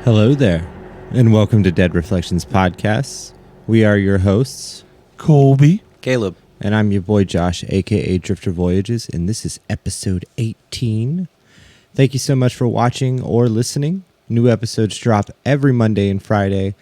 Hello there, and welcome to Dead Reflections Podcasts. We are your hosts, Kolby, Caleb, and I'm your boy Josh, aka Drifter Voyages, and this is episode 18. Thank you so much for watching or listening. New episodes drop every Monday and Friday.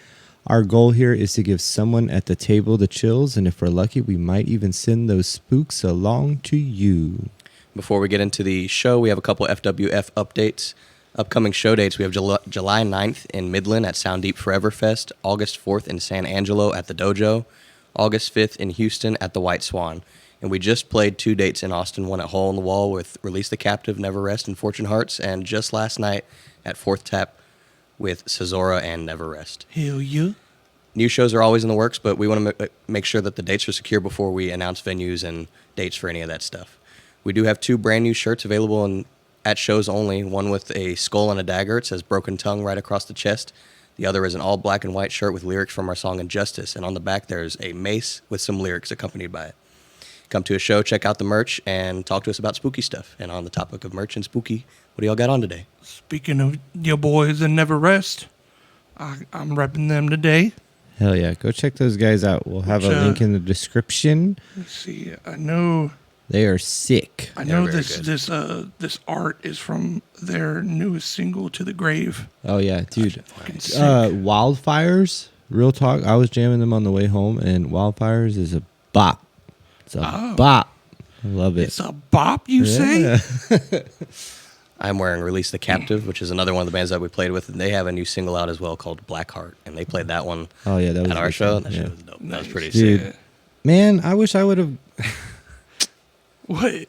Our goal here is to give someone at the table the chills, and if we're lucky, we might even send those spooks along to you. before we get into the show, we have a couple FWF updates. Upcoming show dates, we have July 9th in Midland at Sound Deep Forever Fest, August 4th in San Angelo at the Dojo, August 5th in Houston at the White Swan. And we just played 2 dates in Austin, one at Hole in the Wall with Release the Captive, NeverRest, and Fortune Hearts, and just last night at Fourth Tap with Cesora and NeverRest. hell yeah. New shows are always in the works, but we want to make sure that the dates are secure before we announce venues and dates for any of that stuff. We do have 2 brand new shirts available at shows only, one with a skull and a dagger. It says Broken Tongue right across the chest. The other is an all black and white shirt with lyrics from our song Injustice, and on the back there's a mace with some lyrics accompanied by it. Come to a show, check out the merch, and talk to us about spooky stuff. And on the topic of merch and spooky, what do y'all got on today? Speaking of your boys in NeverRest, I'm repping them today. Hell yeah, go check those guys out. We'll have a link in the description. Let's see. I know They are sick. this art is from their newest single, To the Grave. Oh yeah, dude. Fucking sick. Wildfires, real talk. I was jamming them on the way home, and Wildfires is a bop. It's a bop. I love it. It's a bop, you say? I'm wearing Release the Captive, which is another one of the bands that we played with, and they have a new single out as well called Blackheart, and they played that one Oh yeah, that was at our a good show. one. That Yeah. shit was dope. That was pretty Dude. sick. Man, I wish I would have. What?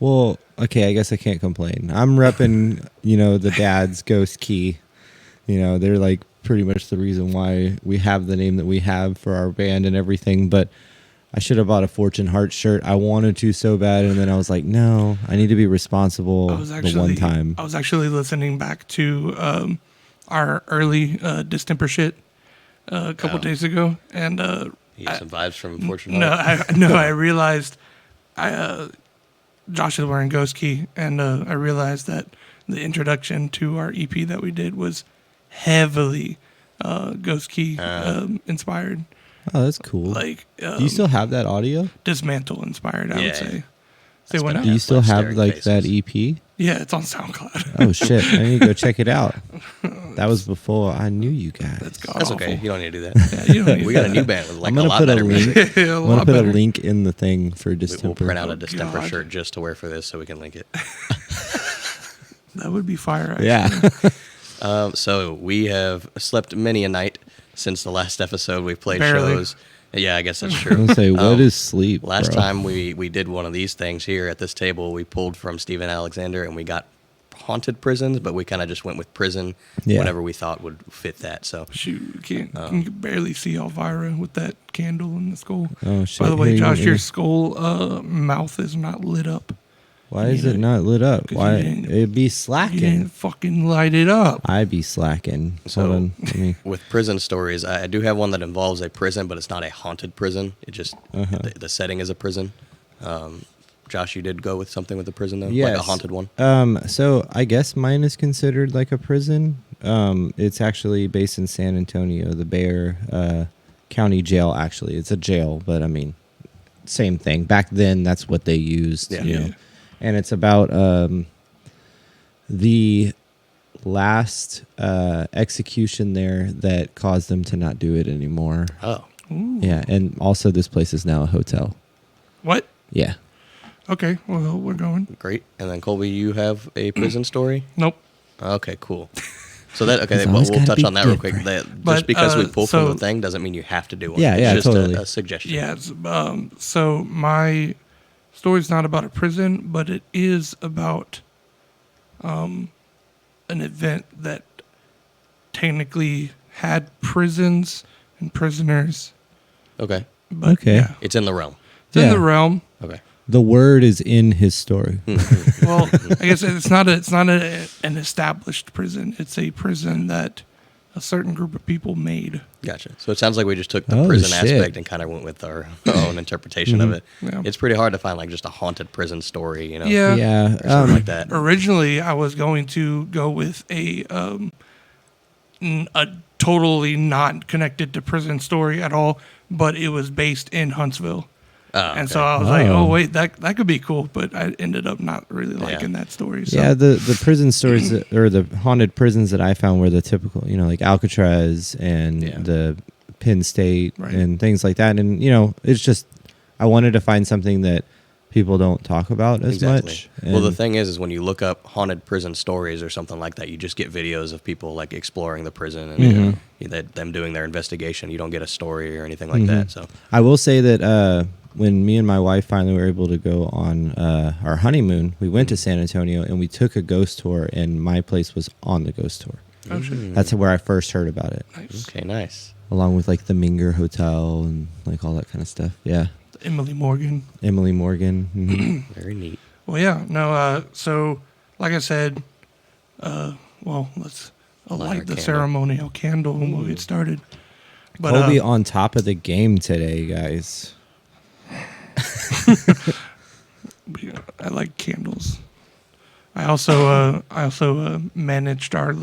Well, okay, I guess I can't complain. I'm repping, the dad's Ghost Key. They're like pretty much the reason why we have the name that we have for our band and everything. But I should have bought a Fortune Heart shirt. I wanted to so bad, and then I was like, no, I need to be responsible the one time. I was actually listening back to our early Distemper shit a couple days ago, and You get some vibes from Fortune No, Heart? I realized Josh is wearing Ghost Key, and I realized that the introduction to our EP that we did was heavily Ghost Key inspired. Oh, that's cool. Like, Do you still have that audio? Dismantle inspired, I would Yeah. say. That's Say what been now? Do you still have Staring like faces. that EP? Yeah, it's on SoundCloud. Oh shit! I need to go check it out. That was before I knew you guys. That's okay. You don't need to do that. Yeah, you don't need We got a that. new band with like I'm a gonna lot put a better link. music. Yeah, a I'm gonna lot put a better. link in the thing for We'll Distemper. print out a Distemper God. shirt just to wear for this so we can link it. That would be fire. Actually. Yeah. So we have slept many a night since the last episode. We've played Barely. shows. Yeah, I guess that's I'm true. gonna say, what is sleep? Last bro? time we did one of these things here at this table, we pulled from Stephen Alexander and we got haunted prisons, but we kind of just went with prison, Yeah. whatever we thought would fit that. So Shoot, you can barely see Elvira with that candle in the skull. Oh shit! By the way, Here, Josh, here. your skull mouth is not lit up. Why is it not lit up? 'Cause Why you didn't- it'd be You slacking? didn't fucking light it up. I be slacking. So- Hold on, let me. with prison stories, I do have one that involves a prison, but it's not a haunted prison. It just the setting is a prison. Josh, you did go with something with a prison though, Yes. like a haunted one. So I guess mine is considered like a prison. It's actually based in San Antonio, the Bexar County Jail. Actually, it's a jail, but I mean, same thing. Back then, that's what they used. Yeah. You know? And it's about the last execution there that caused them to not do it anymore. Oh, Ooh. Yeah, and also this place is now a hotel. What? Yeah. Okay, well, we're going. great. And then Colby, you have a prison story. Nope. Okay, cool. So that It's always we'll gotta touch be on that real quick. different. Just But, because we pull from so- the thing doesn't mean you have to do one. Yeah, it's yeah, just totally. a suggestion. Yeah, so my story's not about a prison, but it is about an event that technically had prisons and prisoners. Okay. But Okay. yeah, It's in the realm. it's in Yeah. the realm. Okay. The word is in his story. Well, I guess it's not an established prison. It's a prison that a certain group of people made. Gotcha. So it sounds like we just took the Oh, prison shit. aspect and kind of went with our own interpretation of it. Yeah. It's pretty hard to find like just a haunted prison story, you know? Yeah. Yeah. Or something like that. Originally, I was going to go with a a totally not connected to prison story at all, but it was based in Huntsville. Oh, And okay. so I was like, Oh. oh, wait, that could be cool. But I ended up not really liking that story. So. Yeah, the prison stories or the haunted prisons that I found were the typical, like Alcatraz and the Penn State and things like that. And, it's just, I wanted to find something that people don't talk about as much. Well, the thing is when you look up haunted prison stories or something like that, you just get videos of people like exploring the prison and them doing their investigation. You don't get a story or anything like that. So I will say that when me and my wife finally were able to go on our honeymoon, we went to San Antonio and we took a ghost tour, and my place was on the ghost tour. Oh, shit. That's where I first heard about it. Nice. Okay, nice. Along with like the Minger Hotel and like all that kind of stuff. Yeah. Emily Morgan. Emily Morgan. Very neat. Well, yeah. No, so like I said, let's light the candle. ceremonial candle and we'll get started. But Kolby on top of the game today, guys. I like candles. I also managed our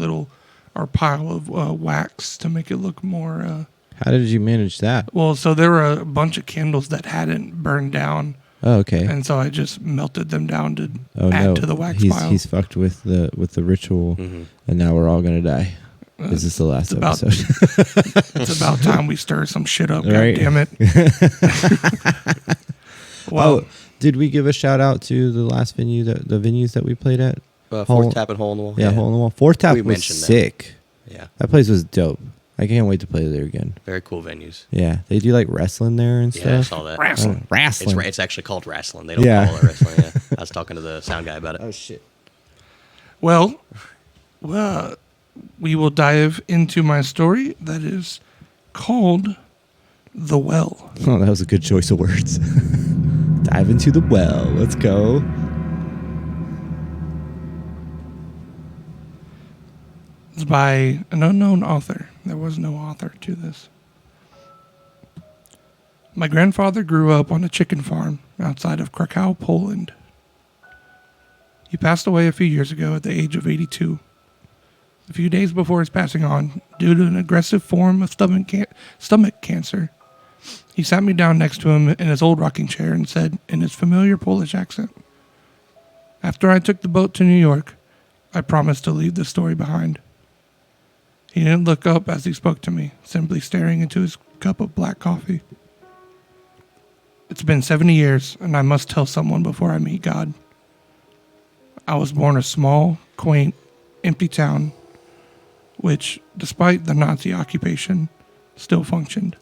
pile of wax to make it look more. How did you manage that? Well, so there were a bunch of candles that hadn't burned down, Oh, okay. and so I just melted them down to Oh add no, to the wax he's pile. he's fucked with the ritual, and now we're all gonna die. Is this the last it's episode? It's about time we stir some shit up. Right. God damn it! Well, Did we give a shout out to the last venue the venues that we played at? Fourth Tap and Hole in the Wall. Yeah, Hole in the Wall. Fourth Tap We was mentioned that. sick. Yeah. That place was dope. I can't wait to play there again. Very cool venues. Yeah, they do like wrestling there and Yeah, I stuff. saw that. wrestling. Wrestling. It's actually called wrestling. They don't Yeah. call it wrestling. Yeah. I was talking to the sound guy about it. Oh shit. Well, we will dive into my story that is called The Well. Oh, that was a good choice of words. Dive into the well. Let's go. It's by an unknown author. There was no author to this. My grandfather grew up on a chicken farm outside of Krakow, Poland. He passed away a few years ago at the age of 82. A few days before his passing on, due to an aggressive form of stomach cancer, he sat me down next to him in his old rocking chair and said in his familiar Polish accent, "After I took the boat to New York, I promised to leave this story behind." He didn't look up as he spoke to me, simply staring into his cup of black coffee. It's been 70 years, and I must tell someone before I meet God. I was born a small, quaint, empty town, which, despite the Nazi occupation, still functioned.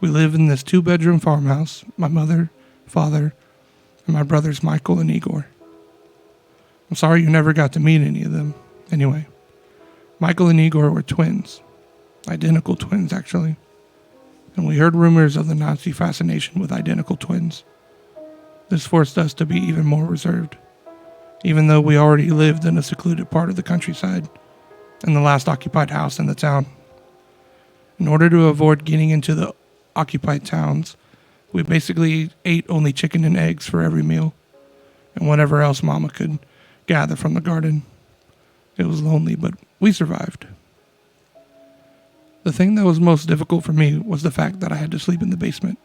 We live in this 2-bedroom farmhouse, my mother, father, and my brothers Michael and Igor. I'm sorry you never got to meet any of them. Anyway, Michael and Igor were twins. Identical twins, actually. And we heard rumors of the Nazi fascination with identical twins. This forced us to be even more reserved, even though we already lived in a secluded part of the countryside and the last occupied house in the town. In order to avoid getting into the occupied towns, we basically ate only chicken and eggs for every meal, and whatever else Mama could gather from the garden. It was lonely, but we survived. The thing that was most difficult for me was the fact that I had to sleep in the basement.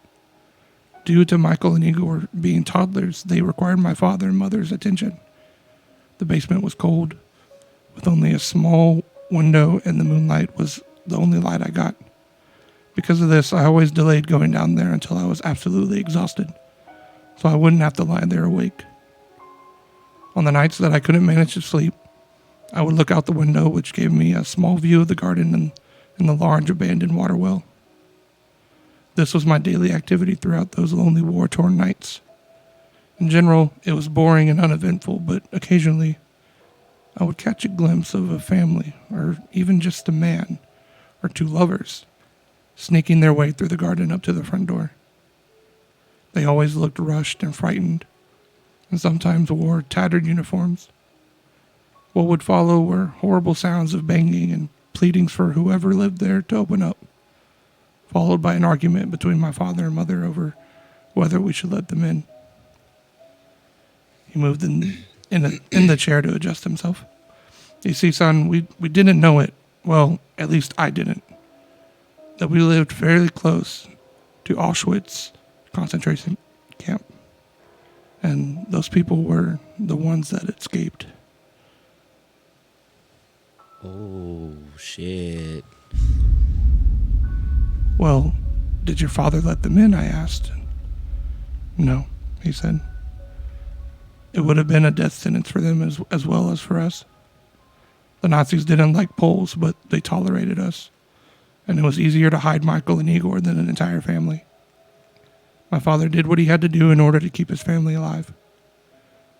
Due to Michael and Igor being toddlers, they required my father and mother's attention. The basement was cold, with only a small window, and the moonlight was the only light I got. Because of this, I always delayed going down there until I was absolutely exhausted, so I wouldn't have to lie there awake. On the nights that I couldn't manage to sleep, I would look out the window, which gave me a small view of the garden and the large abandoned water well. This was my daily activity throughout those lonely war-torn nights. In general, it was boring and uneventful, but occasionally I would catch a glimpse of a family, or even just a man or two lovers, sneaking their way through the garden up to the front door. They always looked rushed and frightened, and sometimes wore tattered uniforms. What would follow were horrible sounds of banging and pleadings for whoever lived there to open up, followed by an argument between my father and mother over whether we should let them in. He moved in the chair to adjust himself. You see, son, we didn't know it, well, at least I didn't, that we lived fairly close to Auschwitz concentration camp. And those people were the ones that escaped. Oh, shit. Well, did your father let them in? I asked. No, he said. It would have been a death sentence for them as well as for us. The Nazis didn't like Poles, but they tolerated us. And it was easier to hide Michael and Igor than an entire family. My father did what he had to do in order to keep his family alive.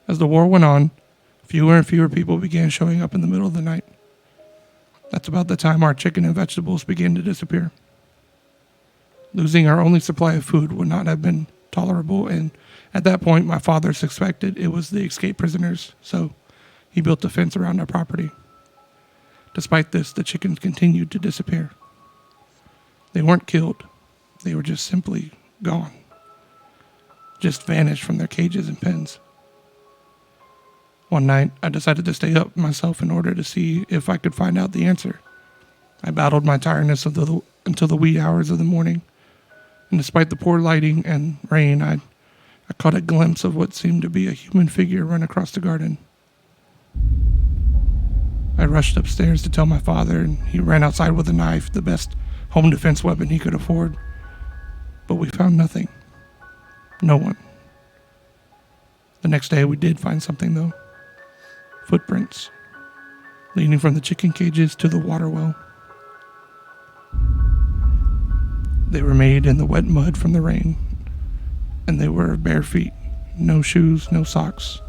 As the war went on, fewer and fewer people began showing up in the middle of the night. That's about the time our chicken and vegetables began to disappear. Losing our only supply of food would not have been tolerable, and at that point my father suspected it was the escaped prisoners, so he built a fence around our property. Despite this, the chickens continued to disappear. They weren't killed. They were just simply gone. Just vanished from their cages and pens. One night, I decided to stay up myself in order to see if I could find out the answer. I battled my tiredness until the wee hours of the morning, and despite the poor lighting and rain, I caught a glimpse of what seemed to be a human figure run across the garden. I rushed upstairs to tell my father, and he ran outside with a knife, the best home defense weapon he could afford. But we found nothing. No one. The next day we did find something, though. Footprints, leading from the chicken cages to the water well. They were made in the wet mud from the rain, and they were bare feet. No shoes, no socks,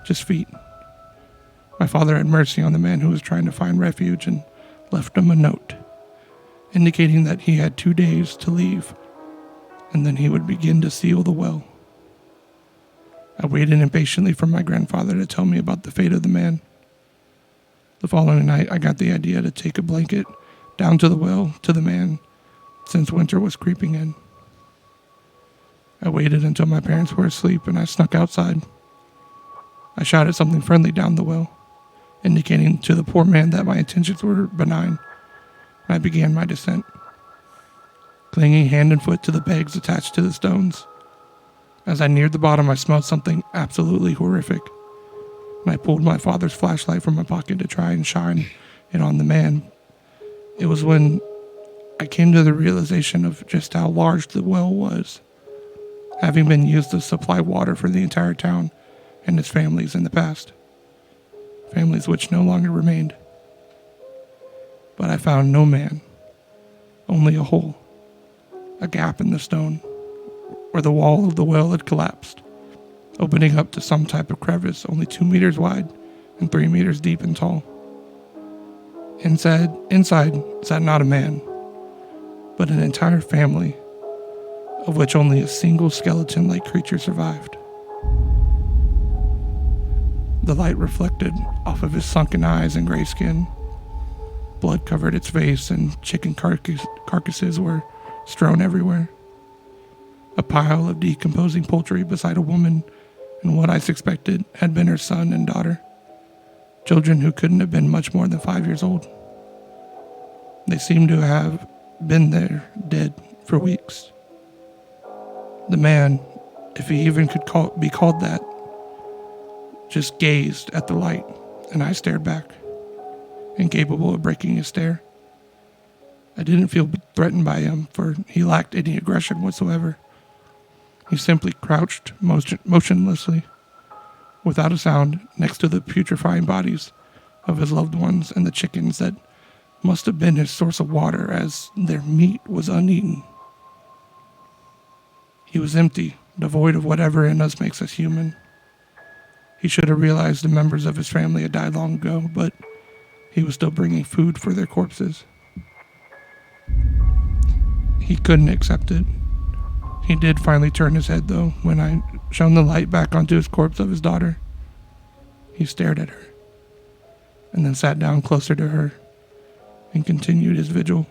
just feet. My father had mercy on the man who was trying to find refuge and left him a note, indicating that he had 2 days to leave, and then he would begin to seal the well. I waited impatiently for my grandfather to tell me about the fate of the man. The following night, I got the idea to take a blanket down to the well to the man, since winter was creeping in. I waited until my parents were asleep and I snuck outside. I shouted something friendly down the well, indicating to the poor man that my intentions were benign, and I began my descent, clinging hand and foot to the pegs attached to the stones. As I neared the bottom, I smelled something absolutely horrific, and I pulled my father's flashlight from my pocket to try and shine it on the man. It was when I came to the realization of just how large the well was, having been used to supply water for the entire town and its families in the past, families which no longer remained. But I found no man, only a hole, a gap in the stone, where the wall of the well had collapsed, opening up to some type of crevice only 2 meters wide and 3 meters deep and tall. Inside sat not a man, but an entire family, of which only a single skeleton-like creature survived. The light reflected off of his sunken eyes and gray skin. Blood covered its face, and chicken carcasses were strewn everywhere. A pile of decomposing poultry beside a woman and what I suspected had been her son and daughter, children who couldn't have been much more than 5 years old. They seemed to have been there, dead, for weeks. The man, if he even could be called that, just gazed at the light, and I stared back, incapable of breaking his stare. I didn't feel threatened by him, for he lacked any aggression whatsoever. He simply crouched motionlessly, without a sound, next to the putrefying bodies of his loved ones and the chickens that must have been his source of water, as their meat was uneaten. He was empty, devoid of whatever in us makes us human. He should have realized the members of his family had died long ago, but he was still bringing food for their corpses. He couldn't accept it. He did finally turn his head, though, when I shone the light back onto his corpse of his daughter. He stared at her, and then sat down closer to her and continued his vigil.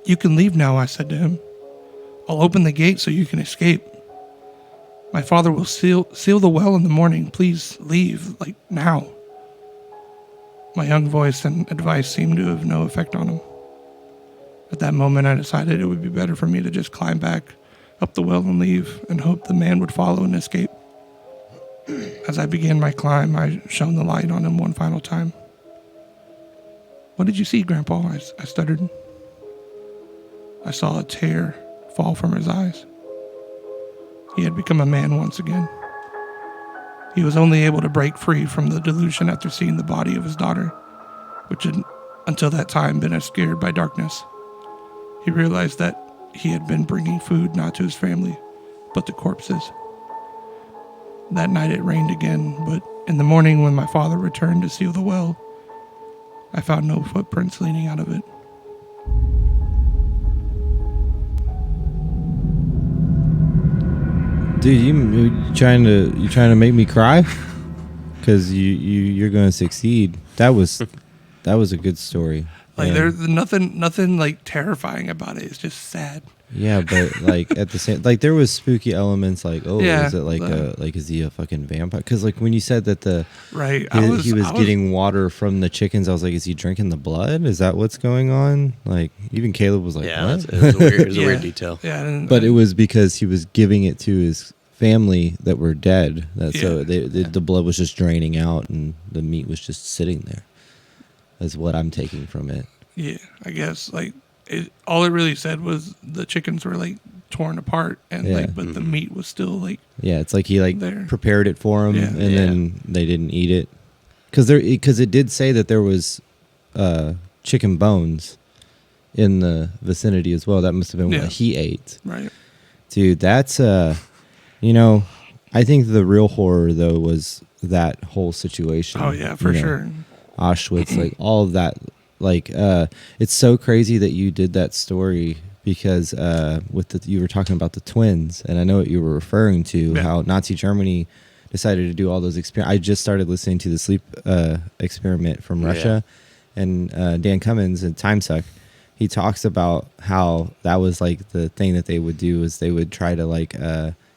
"You can leave now," I said to him. "I'll open the gate so you can escape. My father will seal the well in the morning. Please leave, like now." My young voice and advice seemed to have no effect on him. At that moment, I decided it would be better for me to just climb back up the well and leave, and hope the man would follow and escape. As I began my climb, I shone the light on him one final time. "What did you see, Grandpa?" I stuttered. I saw a tear fall from his eyes. He had become a man once again. He was only able to break free from the delusion after seeing the body of his daughter, which had until that time been obscured by darkness. He realized that he had been bringing food not to his family, but to corpses. That night it rained again, but in the morning when my father returned to seal the well, I found no footprints leading out of it. Dude, you trying to make me cry? Because you're going to succeed. That was a good story. Like, And- there's nothing like terrifying about it. It's just sad. Yeah, but like at the same, like there was spooky elements. Like, oh, Yeah, is it like is he a fucking vampire? Because like when you said that Right. he was getting water from the chickens, I was like, is he drinking the blood? Is that what's going on? Like even Caleb was like, Yeah, what? it was a weird, it was a Yeah. weird detail. Yeah. And, But it was because he was giving it to his family that were dead. So Yeah. the blood was just draining out and the meat was just sitting there. That's what I'm taking from it. Yeah, I guess like all it really said was the chickens were like torn apart and Yeah. like, but the meat was still like, Yeah, it's like he like There. prepared it for him, Yeah. and then they didn't eat it because it did say that there was chicken bones in the vicinity as well. That must have been Yeah. what he ate, right. dude. That's I think the real horror though was that whole situation. Oh yeah, for sure. Auschwitz, like all of that. Like it's so crazy that you did that story because you were talking about the twins, and I know what you were referring to, Yeah. how Nazi Germany decided to do all those experiments. I just started listening to the sleep experiment from Russia, and Dan Cummins and Time Suck, he talks about how that was like the thing that they would do is they would try to like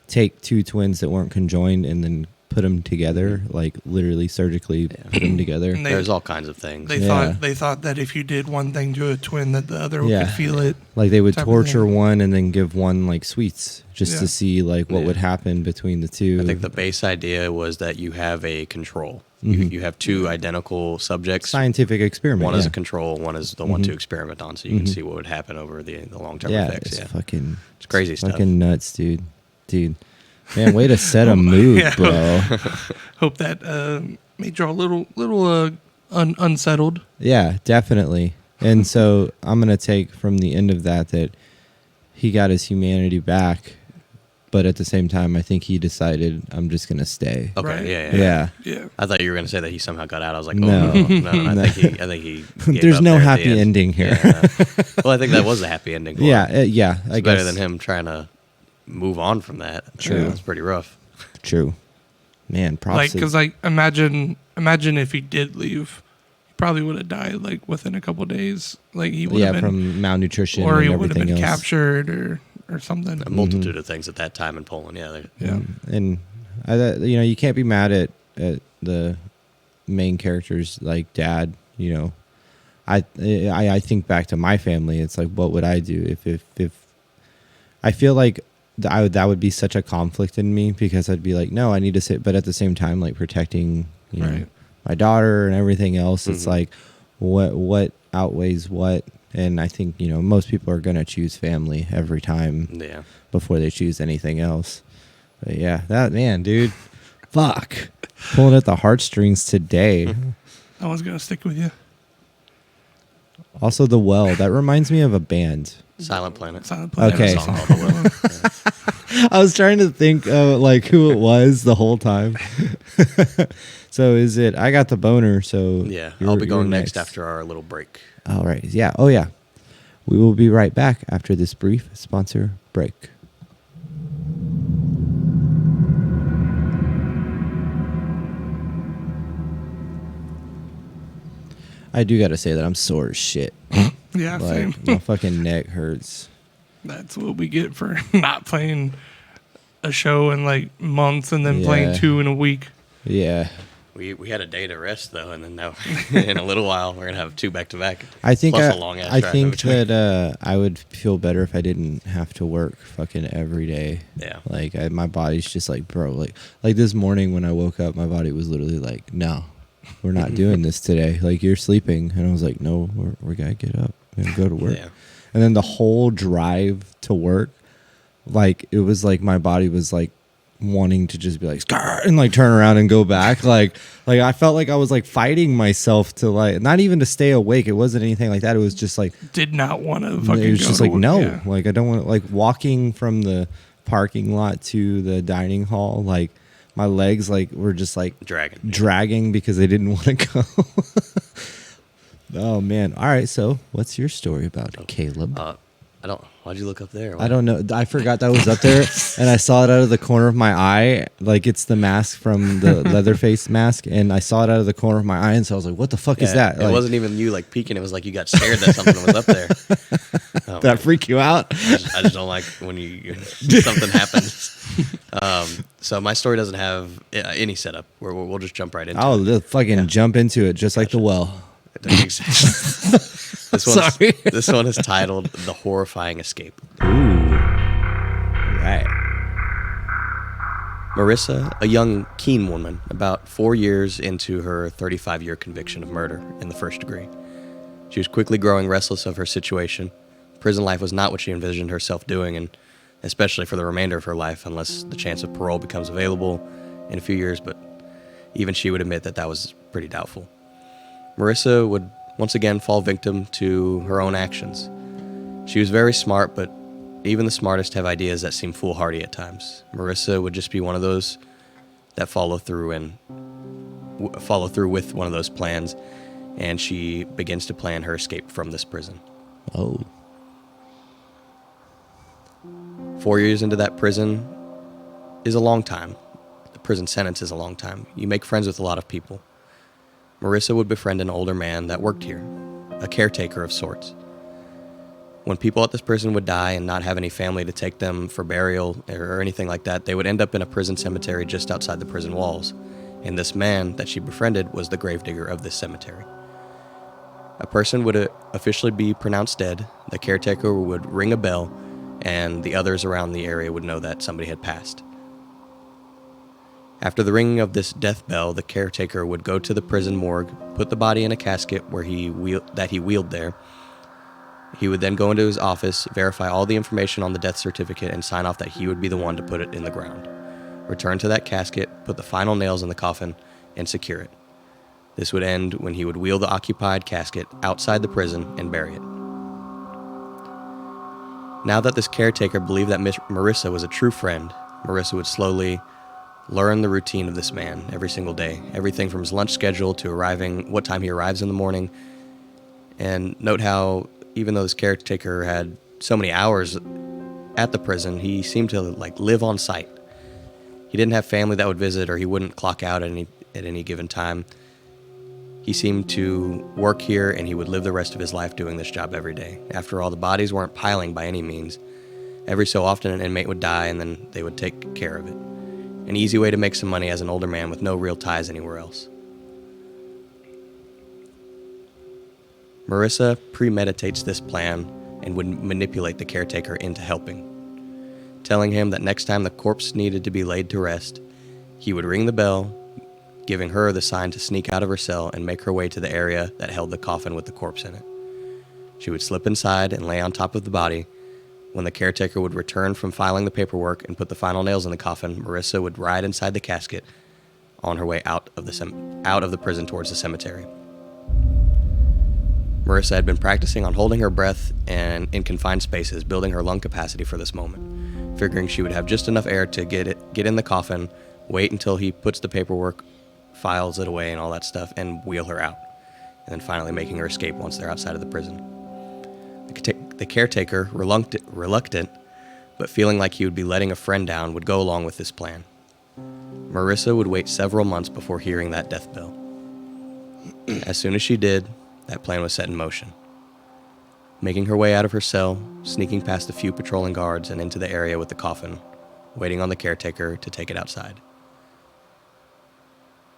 take two twins that weren't conjoined and then put them together, like literally surgically put them together. And There's all kinds of things. They thought that if you did one thing to a twin, that the other Yeah. could feel it. Like they would type of torture thing. one and then give one like sweets just Yeah. to see like what Yeah. would happen between the two. I think the base idea was that you have a control. Mhm. You have two identical subjects. scientific experiment. One is yeah. a control, one is the one Mhm. to experiment on, so you can Mhm. see what would happen over the long-term Yeah, effects. it's Yeah, fucking it's crazy stuff. fucking nuts, dude. Man, way to set a mood, Yeah. bro. Hope that made you a little unsettled. Yeah, definitely. And so I'm gonna take from the end of that he got his humanity back, but at the same time, I think he decided I'm just gonna stay. Okay, Right. yeah. Yeah. Yeah. I thought you were going to say that he somehow got out. I was like, No. oh, no. I No. think he gave There's up no there at the happy end. ending here. Yeah, no. Well, I think that was a happy ending. For him. Yeah, It's I better guess than him trying to move on from that. True. It's pretty rough. True. Man, props. Like, to- because like imagine if he did leave, he probably would have died like within a couple days. Like he would have been, from malnutrition or he and would have everything been else. captured or something. A multitude of things at that time in Poland. Yeah, Yeah. And you can't be mad at the main character's like dad. I think back to my family. It's like, what would I do if I feel like that would be such a conflict in me because I'd be like, no, I need to sit, but at the same time, like protecting Right. my daughter and everything else. It's Mhm. like, what outweighs what? And I think most people are gonna choose family every time yeah. before they choose anything else. But yeah, that man, dude, fuck, pulling at the heartstrings today. That one's gonna stick with you. Also, The Well, that reminds me of a band. Silent Planet. Silent Planet. Okay. Song called The Well. I was trying to think of like who it was the whole time. So is it? I got the boner. So Yeah, you're- I'll be you're going next after our little break. All right. Yeah. Oh yeah. We will be right back after this brief sponsor break. I do got to say that I'm sore as shit. Yeah, same. Like my fucking neck hurts. That's what we get for not playing a show in like months and then playing Yeah. 2 in a week. Yeah. We had a day to rest though, and then now in a little while we're gonna have 2 back-to-back. I think plus a long ass I drive in think between. that I would feel better if I didn't have to work fucking every day. Yeah. Like my body's just like, bro, like this morning when I woke up, my body was literally like, no, we're not doing this today. Like you're sleeping, and I was like, no, we gotta get up and go to work. Yeah. And then the whole drive to work, like it was like my body was like wanting to just be like "Scar," and like turn around and go back. Like I felt like I was like fighting myself to like not even to stay awake. It wasn't anything like that. It was just like Did not want to fucking it was go just to like work. no, Yeah. like I don't want like walking from the parking lot to the dining hall. Like my legs like were just like dragging because they didn't want to go. Oh man! All right, so what's your story about Caleb? I don't. Why'd you look up there? I don't know. I forgot that was up there, and I saw it out of the corner of my eye. Like it's the mask from the Leatherface mask, and I saw it out of the corner of my eye, and so I was like, "What the fuck is that?" It Like, wasn't even you like peeking. It was like you got scared that something was up there. Did that freak you out? I just don't like when something happens. So my story doesn't have any setup. We'll just jump right into it. Oh, they'll fucking jump into it just like the well. This one is titled "The Horrifying Escape." Ooh, right. Marissa, a young, keen woman, about 4 years into her 35-year conviction of murder in the first degree. She was quickly growing restless of her situation. Prison life was not what she envisioned herself doing, and especially for the remainder of her life, unless the chance of parole becomes available in a few years, but even she would admit that that was pretty doubtful. Marissa would once again fall victim to her own actions. She was very smart, but even the smartest have ideas that seem foolhardy at times. Marissa would just be one of those that follow through with one of those plans, and she begins to plan her escape from this prison. Oh. 4 years into that prison is a long time. The prison sentence is a long time. You make friends with a lot of people. Marissa would befriend an older man that worked here, a caretaker of sorts. When people at this prison would die and not have any family to take them for burial or anything like that, they would end up in a prison cemetery just outside the prison walls. And this man that she befriended was the gravedigger of this cemetery. A person would officially be pronounced dead, the caretaker would ring a bell, and the others around the area would know that somebody had passed. After the ringing of this death bell, the caretaker would go to the prison morgue, put the body in a casket that he wheeled there. He would then go into his office, verify all the information on the death certificate, and sign off that he would be the one to put it in the ground. Return to that casket, put the final nails in the coffin, and secure it. This would end when he would wheel the occupied casket outside the prison and bury it. Now that this caretaker believed that Marissa was a true friend, Marissa would slowly learn the routine of this man every single day. Everything from his lunch schedule to what time he arrives in the morning. And note how, even though this caretaker had so many hours at the prison, he seemed to like live on site. He didn't have family that would visit, or he wouldn't clock out at any given time. He seemed to work here, and he would live the rest of his life doing this job every day. After all, the bodies weren't piling by any means. Every so often, an inmate would die, and then they would take care of it. An easy way to make some money as an older man with no real ties anywhere else. Marissa premeditates this plan and would manipulate the caretaker into helping, telling him that next time the corpse needed to be laid to rest, he would ring the bell, giving her the sign to sneak out of her cell and make her way to the area that held the coffin with the corpse in it. She would slip inside and lay on top of the body. When the caretaker would return from filing the paperwork and put the final nails in the coffin, Marissa would ride inside the casket on her way out of the prison towards the cemetery. Marissa had been practicing on holding her breath and in confined spaces, building her lung capacity for this moment, figuring she would have just enough air to get in the coffin, wait until he puts the paperwork, files it away and all that stuff, and wheel her out, and then finally making her escape once they're outside of the prison. The caretaker, reluctant, but feeling like he would be letting a friend down, would go along with this plan. Marissa would wait several months before hearing that death bell. As soon as she did, that plan was set in motion. Making her way out of her cell, sneaking past a few patrolling guards and into the area with the coffin, waiting on the caretaker to take it outside.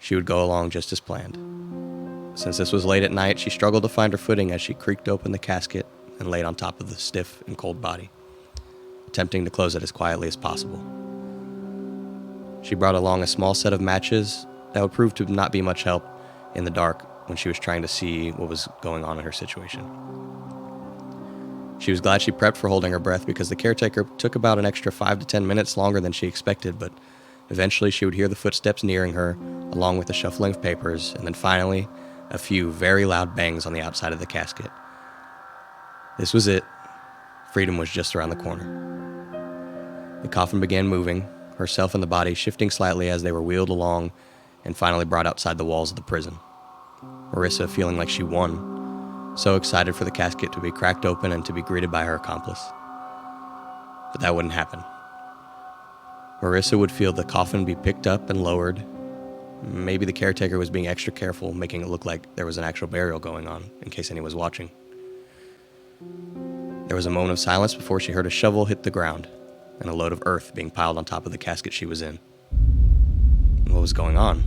she would go along just as planned. Since this was late at night, she struggled to find her footing as she creaked open the casket and laid on top of the stiff and cold body, attempting to close it as quietly as possible. She brought along a small set of matches that would prove to not be much help in the dark when she was trying to see what was going on in her situation. She was glad she prepped for holding her breath because the caretaker took about an extra 5 to 10 minutes longer than she expected, but eventually she would hear the footsteps nearing her, along with the shuffling of papers, and then finally, a few very loud bangs on the outside of the casket. This was it. Freedom was just around the corner. The coffin began moving, herself and the body shifting slightly as they were wheeled along and finally brought outside the walls of the prison. Marissa feeling like she won, so excited for the casket to be cracked open and to be greeted by her accomplice. But that wouldn't happen. Marissa would feel the coffin be picked up and lowered. Maybe the caretaker was being extra careful, making it look like there was an actual burial going on, in case anyone was watching. There was a moment of silence before she heard a shovel hit the ground and a load of earth being piled on top of the casket she was in. What was going on?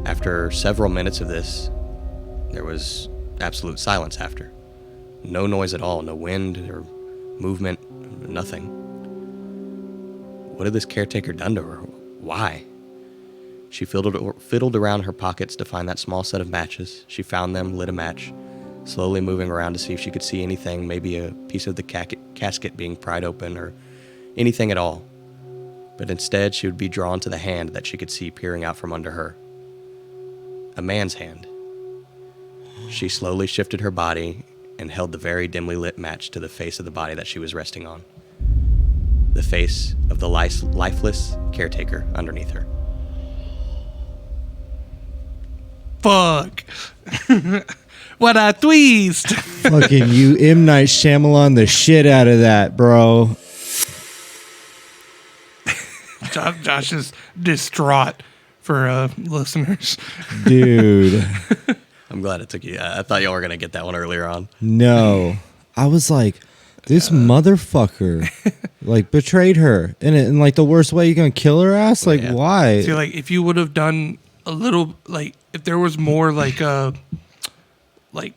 After several minutes of this, there was absolute silence after. No noise at all, no wind or movement, nothing. What had this caretaker done to her? Why? She fiddled around her pockets to find that small set of matches. She found them, lit a match, slowly moving around to see if she could see anything, maybe a piece of the casket being pried open or anything at all. But instead, she would be drawn to the hand that she could see peering out from under her. A man's hand. She slowly shifted her body and held the very dimly lit match to the face of the body that she was resting on. The face of the lifeless caretaker underneath her. Fuck. What a twist. Fucking you M. Night Shyamalan the shit out of that, bro. Josh is distraught for listeners. Dude. I'm glad it took you. I thought y'all were going to get that one earlier on. No. I was like, this motherfucker like betrayed her in like the worst way. You gonna kill her ass? Like, Yeah. why? See, like, if you would have done a little, like, if there was more like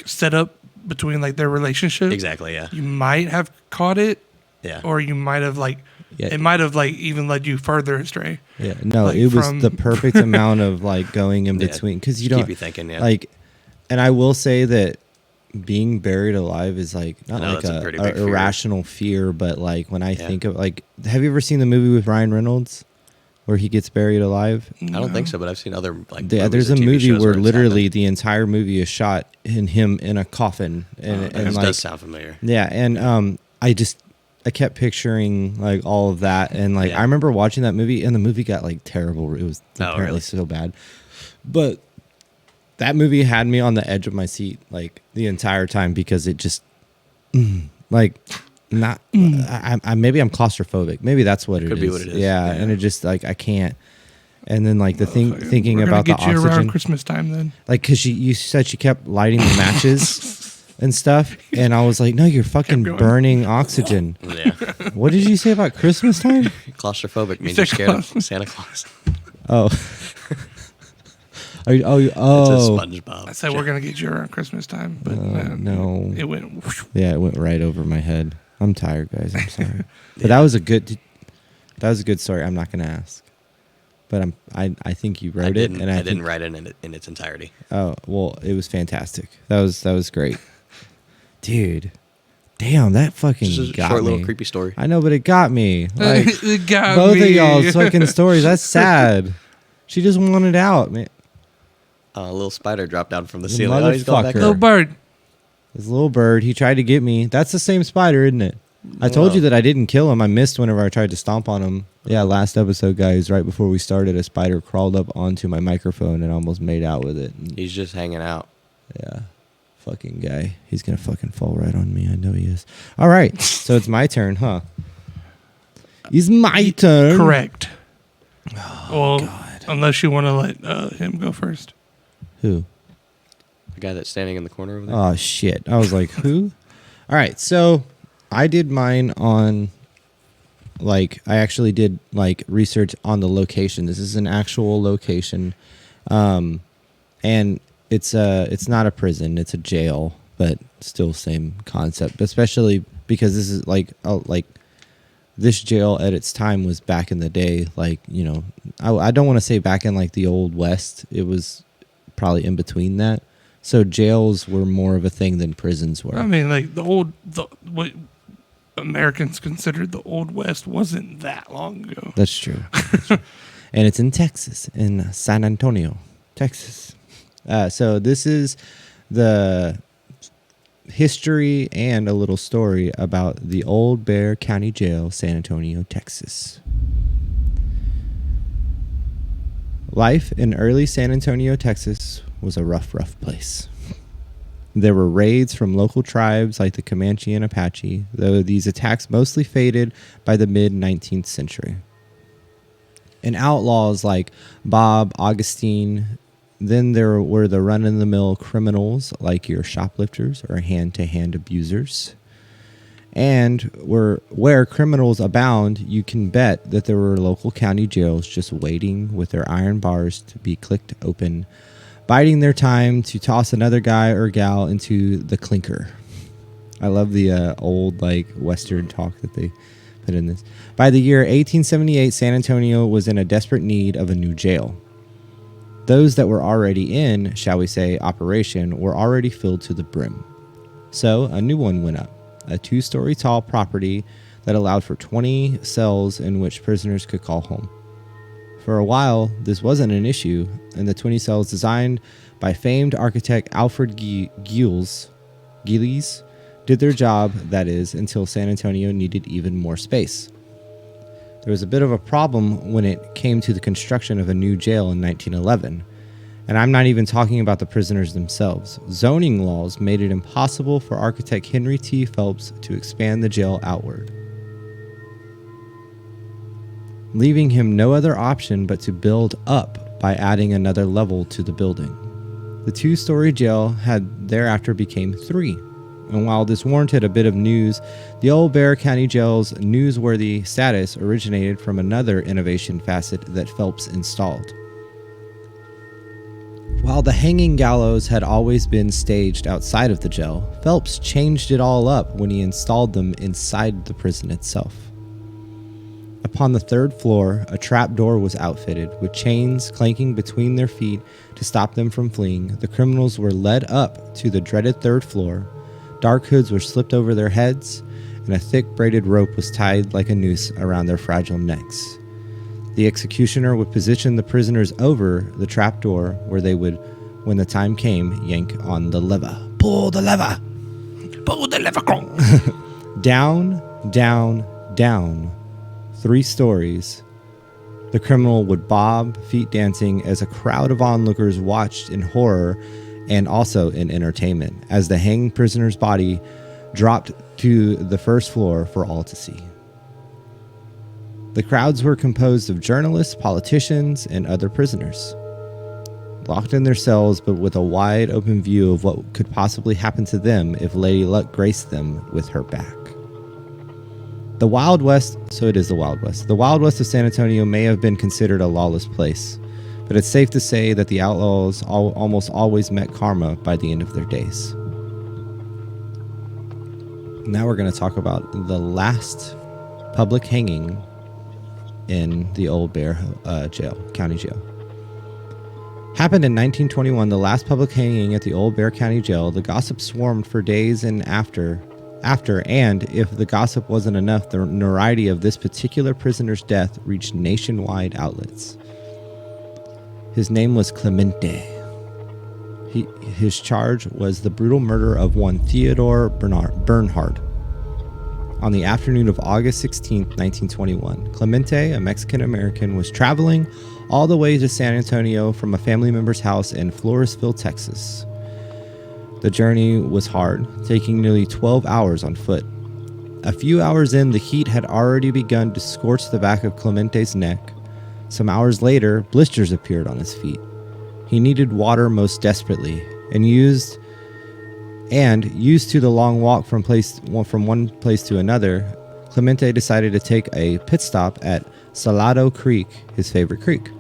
set up between like their relationship, Exactly, yeah. you might have caught it, Yeah. or you might have like, Yeah. it might have like even led you further astray. Yeah, no, Like, it was from- the perfect amount of like going in Yeah, between because you keep don't you thinking, yeah. like. And I will say that being buried alive is like not I know, like that's a a pretty big fear. irrational fear, but like when I Yeah. think of like, have you ever seen the movie with Ryan Reynolds where he gets buried alive? I don't think so, but I've seen other like Yeah, movies there's or a TV movie shows where it's literally happened. the entire movie is shot in him in a coffin, and That like does sound familiar. yeah, and I kept picturing like all of that, and like Yeah. I remember watching that movie, and the movie got like terrible. It was Oh, apparently really? so bad, but that movie had me on the edge of my seat like the entire time because it just like not. I maybe I'm claustrophobic. Maybe that's what it is. Could be what it is. Yeah, Yeah. and it just like I can't. And then like the thinking We're gonna about the get you around oxygen, Christmas time then. like because you said she kept lighting the matches and stuff, and I was like, no, you're fucking going. burning oxygen. Yeah. What did you say about Christmas time? Claustrophobic means said you're scared of Santa Claus. Oh, It's a oh, SpongeBob. I said we're gonna get you around Christmas time, but no. it went. whoosh. Yeah, it went right over my head. I'm tired, guys. I'm sorry, but that was a good story. I'm not gonna ask, but I think you wrote it, and I I didn't think, write it in its entirety. Oh well, it was fantastic. That was great, dude. Damn, that fucking Just a got short me. little creepy story. I know, but it got me. Like It got both of me. y'all's fucking stories. That's sad. She just wanted out, man. A little spider dropped down from the You ceiling. Oh, he's going back motherfucker. Little up. bird. This little bird, he tried to get me. That's the same spider, isn't it? I told you Whoa. that I didn't kill him. I missed whenever I tried to stomp on him. Yeah, last episode, guys, right before we started, a spider crawled up onto my microphone and almost made out with it. And He's just hanging out. yeah, fucking guy. He's going to fucking fall right on me. I know he is. All right, so it's my turn, huh? It's my turn. Correct. Well, unless you want to let him go first. Who? The guy that's standing in the corner over there. Oh, shit. I was like, who? All right, so I did mine on like I actually did like research on the location. This is an actual location, and it's not a prison; it's a jail, but still same concept. Especially because this is like this jail at its time was back in the day. Like, you know, I don't want to say back in like the old West. It was probably in between that. So jails were more of a thing than prisons were. I mean, like what Americans considered the Old West wasn't that long ago. That's true. And it's in Texas, in San Antonio, Texas. So this is the history and a little story about the Old Bear County Jail, San Antonio, Texas. Life in early San Antonio, Texas was a rough place. There were raids from local tribes like the Comanche and Apache, though these attacks mostly faded by the mid-19th century. And outlaws like Bob Augustine. Then there were the run-of-the-mill criminals like your shoplifters or hand-to-hand abusers. And where criminals abound, you can bet that there were local county jails just waiting with their iron bars to be clicked open, biding their time to toss another guy or gal into the clinker. I love the old like Western talk that they put in this. By the year 1878, San Antonio was in a desperate need of a new jail. Those that were already in, shall we say, operation, were already filled to the brim. So a new one went up, a 2-story tall property that allowed for 20 cells in which prisoners could call home. For a while, this wasn't an issue, and the 20 cells designed by famed architect Alfred Gillies did their job, that is, until San Antonio needed even more space. There was a bit of a problem when it came to the construction of a new jail in 1911. And I'm not even talking about the prisoners themselves. Zoning laws made it impossible for architect Henry T. Phelps to expand the jail outward, leaving him no other option but to build up by adding another level to the building. The 2-story jail had thereafter became 3. And while this warranted a bit of news, the Old Bear County Jail's newsworthy status originated from another innovation facet that Phelps installed. While the hanging gallows had always been staged outside of the jail, Phelps changed it all up when he installed them inside the prison itself. Upon the 3rd floor, a trap door was outfitted, with chains clanking between their feet to stop them from fleeing. The criminals were led up to the dreaded 3rd floor. Dark hoods were slipped over their heads, and a thick braided rope was tied like a noose around their fragile necks. The executioner would position the prisoners over the trap door where they would, when the time came, yank on the lever. Pull the lever! Pull the lever! Down, down, down. 3 stories. The criminal would bob, feet dancing, as a crowd of onlookers watched in horror and also in entertainment, as the hanged prisoner's body dropped to the 1st floor for all to see. The crowds were composed of journalists, politicians, and other prisoners, locked in their cells but with a wide open view of what could possibly happen to them if Lady Luck graced them with her back. The Wild West, so it is the Wild West. The Wild West of San Antonio may have been considered a lawless place, but it's safe to say that the outlaws almost always met karma by the end of their days. Now we're going to talk about the last public hanging in the Old Bear County Jail. Happened in 1921, the last public hanging at the Old Bear County Jail. The gossip swarmed for days and after, and if the gossip wasn't enough, the notoriety of this particular prisoner's death reached nationwide outlets. His name was Clemente. His charge was the brutal murder of one Theodore Bernhard. On the afternoon of August 16, 1921, Clemente, a Mexican-American, was traveling all the way to San Antonio from a family member's house in Floresville, Texas. The journey was hard, taking nearly 12 hours on foot. A few hours in, the heat had already begun to scorch the back of Clemente's neck. Some hours later, blisters appeared on his feet. He needed water most desperately, and used to the long walk from one place to another, Clemente decided to take a pit stop at Salado Creek, his favorite creek.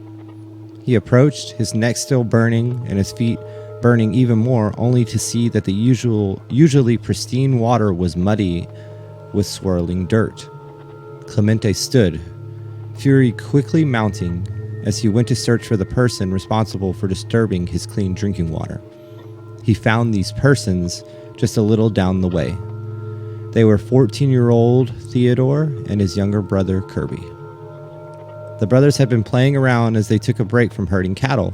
He approached, his neck still burning and his feet burning even more, only to see that the usually pristine water was muddy with swirling dirt. Clemente stood, fury quickly mounting as he went to search for the person responsible for disturbing his clean drinking water. He found these persons just a little down the way. They were 14-year-old Theodore and his younger brother Kolby. The brothers had been playing around as they took a break from herding cattle.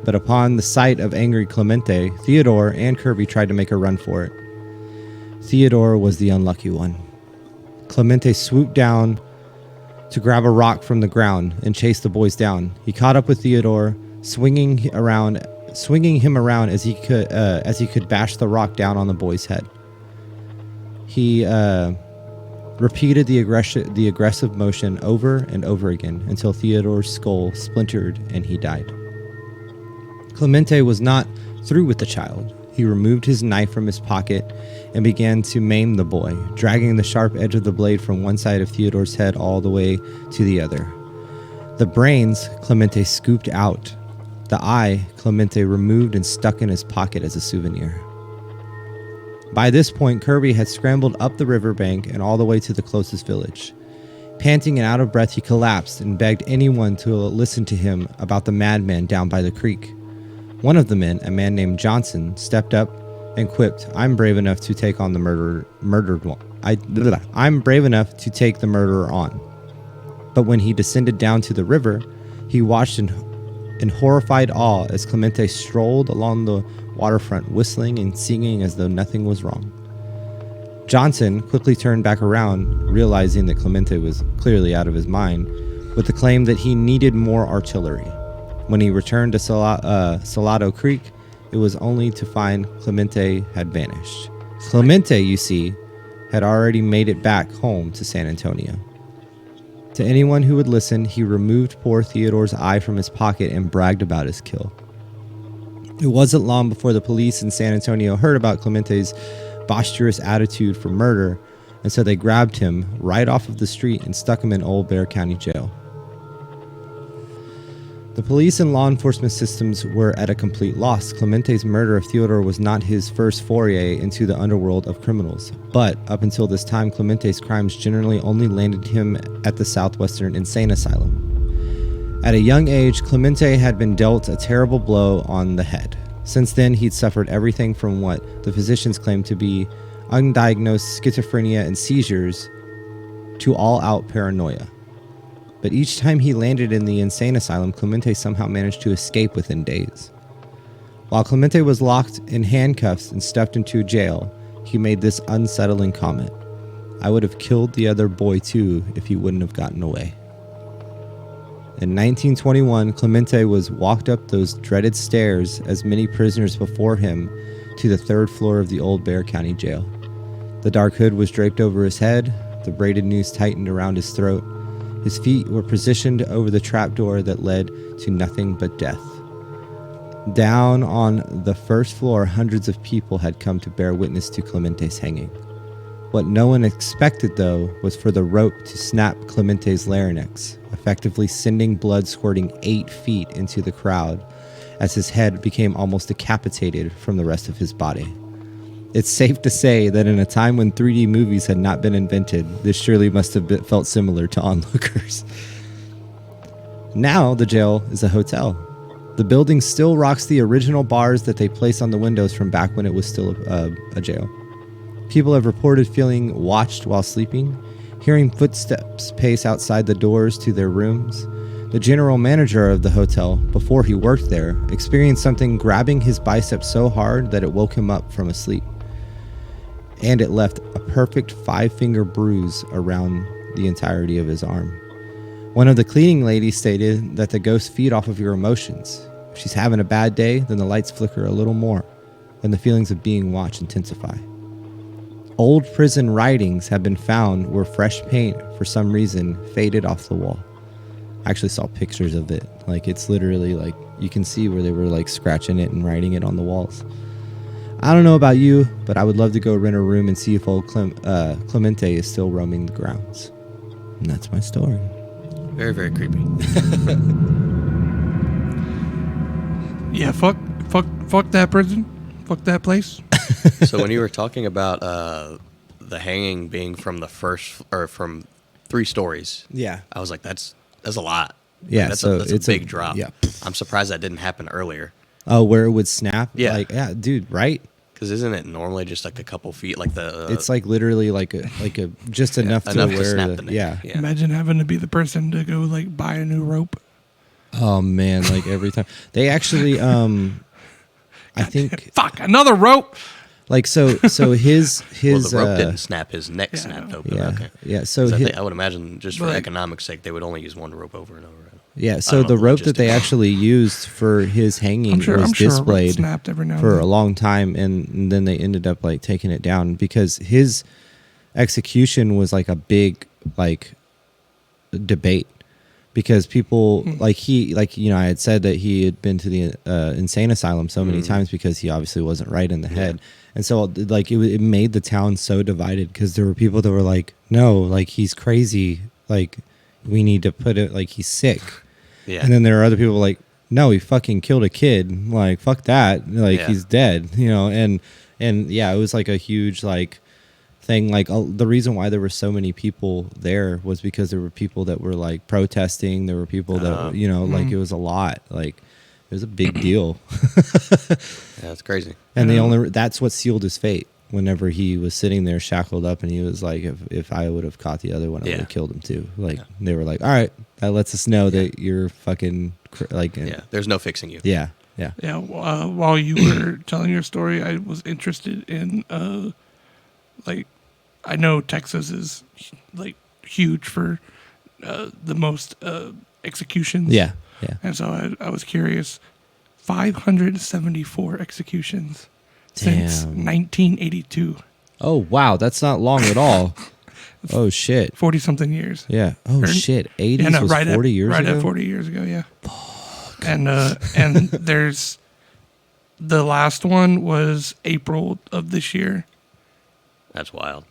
But upon the sight of angry Clemente, Theodore and Kolby tried to make a run for it. Theodore was the unlucky one. Clemente swooped down to grab a rock from the ground and chase the boys down. He caught up with Theodore, swinging him around as he could bash the rock down on the boy's head. He repeated the aggressive motion over and over again until Theodore's skull splintered and he died. Clemente was not through with the child. He removed his knife from his pocket and began to maim the boy, dragging the sharp edge of the blade from one side of Theodore's head all the way to the other. The brains Clemente scooped out. The eye Clemente removed and stuck in his pocket as a souvenir. By this point, Kolby had scrambled up the riverbank and all the way to the closest village. Panting and out of breath, he collapsed and begged anyone to listen to him about the madman down by the creek. One of the men, a man named Johnson, stepped up and quipped, "I'm brave enough to take on the murdered one. I'm brave enough to take the murderer on." But when he descended down to the river, he watched in horrified awe as Clemente strolled along the waterfront, whistling and singing as though nothing was wrong. Johnson quickly turned back around, realizing that Clemente was clearly out of his mind, with the claim that he needed more artillery. When he returned to Salado Creek, it was only to find Clemente had vanished. Clemente, you see, had already made it back home to San Antonio. To anyone who would listen, he removed poor Theodore's eye from his pocket and bragged about his kill. It wasn't long before the police in San Antonio heard about Clemente's boisterous attitude for murder, and so they grabbed him right off of the street and stuck him in Old Bexar County Jail. The police and law enforcement systems were at a complete loss. Clemente's murder of Theodore was not his first foray into the underworld of criminals, but up until this time, Clemente's crimes generally only landed him at the Southwestern Insane Asylum. At a young age, Clemente had been dealt a terrible blow on the head. Since then, he'd suffered everything from what the physicians claimed to be undiagnosed schizophrenia and seizures to all-out paranoia. But each time he landed in the insane asylum, Clemente somehow managed to escape within days. While Clemente was locked in handcuffs and stuffed into jail, he made this unsettling comment: "I would have killed the other boy too if he wouldn't have gotten away." In 1921, Clemente was walked up those dreaded stairs, as many prisoners before him, to the third floor of the Old Bexar County Jail. The dark hood was draped over his head, the braided noose tightened around his throat. His feet were positioned over the trapdoor that led to nothing but death. Down on the first floor, hundreds of people had come to bear witness to Clemente's hanging. What no one expected, though, was for the rope to snap Clemente's larynx, effectively sending blood squirting 8 feet into the crowd as his head became almost decapitated from the rest of his body. It's safe to say that in a time when 3D movies had not been invented, this surely must have felt similar to onlookers. Now the jail is a hotel. The building still rocks the original bars that they placed on the windows from back when it was still a jail. People have reported feeling watched while sleeping, hearing footsteps pace outside the doors to their rooms. The general manager of the hotel, before he worked there, experienced something grabbing his bicep so hard that it woke him up from a sleep. And it left a perfect 5-finger bruise around the entirety of his arm. One of the cleaning ladies stated that the ghosts feed off of your emotions. If she's having a bad day, then the lights flicker a little more, and the feelings of being watched intensify. Old prison writings have been found where fresh paint, for some reason, faded off the wall. I actually saw pictures of it. Like, it's literally like, you can see where they were like scratching it and writing it on the walls. I don't know about you, but I would love to go rent a room and see if old Clemente is still roaming the grounds. And that's my story. Very, very creepy. Yeah, fuck that prison. Fuck that place. So when you were talking about the hanging being from the first or from 3 stories, Yeah. I was like, that's a lot. Yeah, That's so that's it's a big drop. Yeah. I'm surprised that didn't happen earlier. Oh, where it would snap? Yeah. Like, yeah, dude, right? Because isn't it normally just like a couple feet, like the? It's like literally like a just enough to enough to where snap the neck. yeah. Yeah. Imagine having to be the person to go like buy a new rope. Oh man, like every time they actually I think Fuck, another rope. like so his Well, the rope uh, didn't snap; his neck yeah, snapped no. open. yeah. Okay. Yeah, so 'Cause hi- I would imagine just for But- economic sake, they would only use one rope over and over. yeah, I so don't know the rope that they logistics. actually used for his hanging I'm sure was a rope displayed snapped every now and for then. a long time, and then they ended up like taking it down because his execution was like a big like debate because people like I had said that he had been to the insane asylum so many times because he obviously wasn't right in the head, and so like it made the town so divided because there were people that were like, no, like he's crazy, like we need to put it, like he's sick. Yeah. And then there are other people like, no, he fucking killed a kid. Like, fuck that. Like, Yeah. he's dead. You know, and yeah, it was like a huge like thing. Like the reason why there were so many people there was because there were people that were like protesting. There were people that like it was a lot. Like it was a big deal. Yeah, that's crazy. And that's what sealed his fate. Whenever he was sitting there shackled up, and he was like, if I would have caught the other one, I would have killed him too. Like they were like, all right, that lets us know that you're fucking like, Yeah, there's no fixing you. yeah. Yeah, while you were telling your story, I was interested in, like, I know Texas is, like, huge for the most executions. Yeah. And so I was curious. 574 executions since Damn. 1982. Oh wow, that's not long at all. Oh shit. 40-something years. Yeah. Oh Or- shit. 80s Yeah, no, was right 40 at, years right ago. at 40 years ago, yeah. And there's the last one was April of this year, That's wild.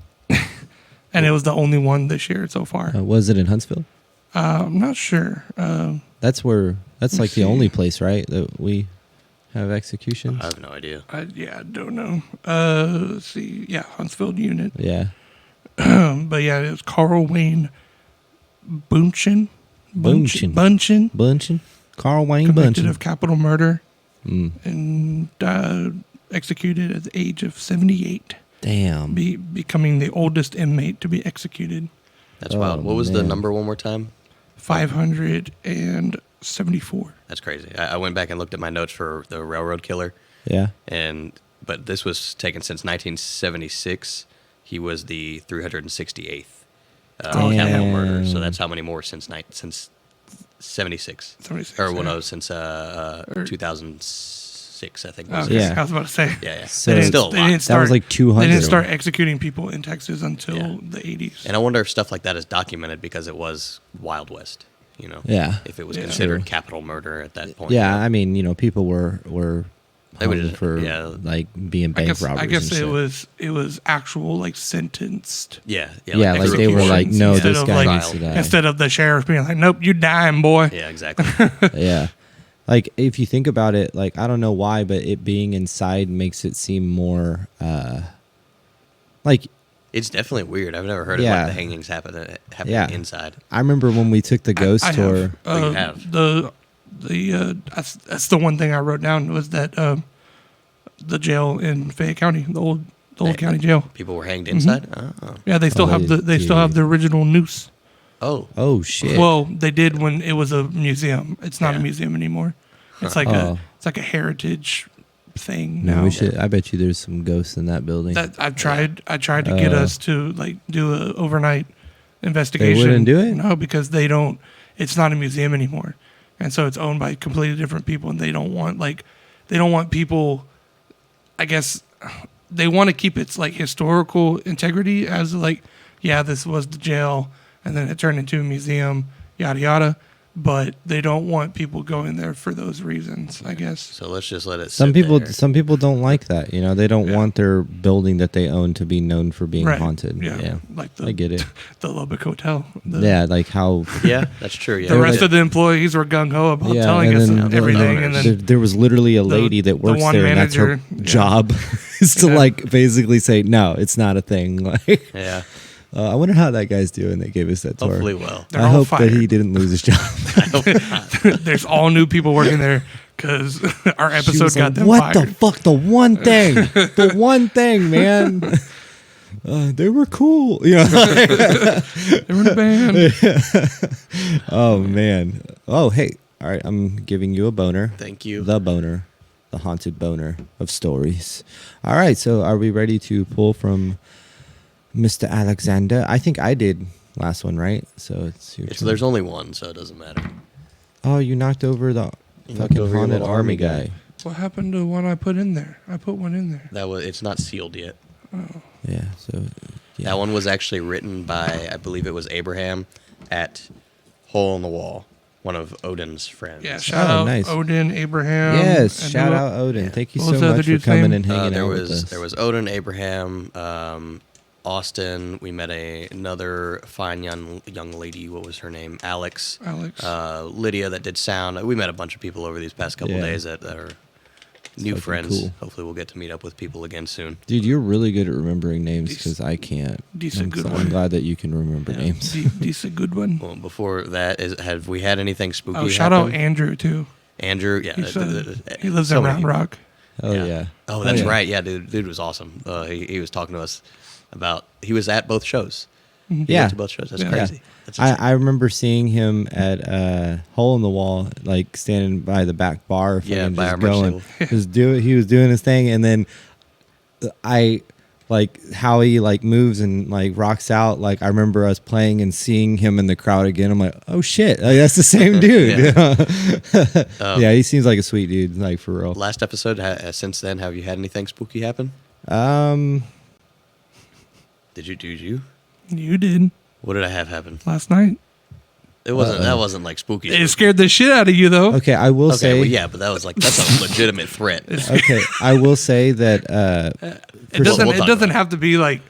and it was the only one this year so far. Was it in Huntsville? I'm not sure. That's like see. the only place, right, that we have executions. I have no idea. I don't know. Let's see. Yeah, Huntsville unit. Yeah. But yeah, it was Carl Wayne Bunchen. Bunchen. Carl Wayne Convicted Bunchen. of capital murder Mm. and executed at the age of 78. Damn. Becoming the oldest inmate to be executed. That's Oh, wild. What was the man. number one more time? 574. That's crazy. I went back and looked at my notes for the railroad killer, Yeah. but this was taken since 1976. He was the 368th capital murder. So that's how many more since 76. 76. Or well, yeah. no, since 2006, I think. Was Okay, it? Yeah. I was about to say. Yeah. So They didn't- Still a they lot. didn't That was like 200. They didn't start executing people in Texas until Yeah. the 80s. And I wonder if stuff like that is documented because it was Wild West. You know, Yeah. if it was Yeah. considered True. capital murder at that point. Yeah, you know? I mean, people were They would hung just- for yeah. like being bank robbers. I guess and it shit. was actual like sentenced yeah, Yeah, like they were like, executions no, instead this of, guy like, needs to die. instead of the sheriff being like, nope, you dying, boy. Yeah, exactly. Yeah. Like if you think about it, like I don't know why, but it being inside makes it seem more like It's definitely weird. I've never heard of Yeah. like the hangings happening Yeah. inside. I remember when we took the ghost I tour. have, Oh, you have? that's the one thing I wrote down was that the jail in Fayette County, the old county jail. People were hanged inside. Oh. Yeah, they still Oh, have they still have the original noose. Oh, Oh shit. Well, they did when it was a museum. It's not a Yeah. museum anymore. It's like Oh. a heritage thing no, now. we should. I bet you there's some ghosts in that building. That I tried to get us to like do a overnight investigation. wouldn't do it? No, because they don't. It's not a museum anymore, and so it's owned by completely different people, and they don't want people. I guess they want to keep its like historical integrity as like, yeah, this was the jail, and then it turned into a museum, yada yada. but they don't want people going there for those reasons, I guess. So let's just let it. Some sit people, there. some people don't like that. You know, they don't want their building that they own to be known for being Right. haunted. Yeah. Like I get it. the Lubbock Hotel. Yeah, like how. Yeah, that's true. Yeah, The rest of the employees were gung ho about Yeah, telling and us then everything, the and there, then there was literally a lady that works one there, and that's her manager, yeah. job is to Yeah. like basically say no, it's not a thing. Like, yeah. I wonder how that guy's doing. That gave us that tour. Hopefully, well. They're I all hope fired. that he didn't lose his job. there's all new people working there because our She episode was got like, them what fired. the fuck? The one thing, the one thing, man. They were cool. You know. They were in a band. Oh man. Oh hey. All right. I'm giving you a boner. Thank you. The boner, the haunted boner of stories. All right. So are we ready to pull from Mr. Alexander? I think I did last one, right? So it's your turn. There's only one, so it doesn't matter. Oh, you knocked over the You knocked fucking over your haunted little army army guy. guy. What happened to one I put in there? I put one in there. It's not sealed yet. Yeah. So yeah. That one was actually written by, I believe it was Abraham at Hole in the Wall, one of Odin's friends. Yeah, shout out nice. Odin, Abraham. Yes, and shout who- out Odin. Thank you What was so the other much for dude's coming name? and hanging there out with was us. there was Odin, Abraham, Austin. We met another fine young lady. What was her name? Alex. Alex. Lydia that did sound. We met a bunch of people over these past couple Yeah. days that are new fucking friends. cool. Hopefully, we'll get to meet up with people again soon. Dude, you're really good at remembering names because I can't. Decent good I'm one. glad that you can remember Yeah. names. Decent good one. Well, before that, have we had anything spooky? Oh, shout out happen? Andrew too. Andrew. Yeah, He lives so in many Round people. Rock. Oh yeah. Oh, that's yeah. right. Yeah, dude was awesome. He was talking to us about. He was at both shows. He Yeah. went to both shows. That's Yeah. crazy. That's I remember seeing him at Hole in the Wall, like standing by the back bar, Yeah, fucking by our just going. mercy. He was doing his thing, and then I like how he like moves and like rocks out. Like I remember us playing and seeing him in the crowd again. I'm like, oh shit, like, that's the same dude. Yeah, he seems like a sweet dude, like for real. Last episode. Since then, have you had anything spooky happen? Did you? You did What did I have happen? last night. It wasn't. That wasn't like spooky. It scared the shit out of you though. Okay, I will Okay, say. well, yeah, but that's a legitimate threat. Okay, I will say that. It doesn't. We'll It talk doesn't about have to be like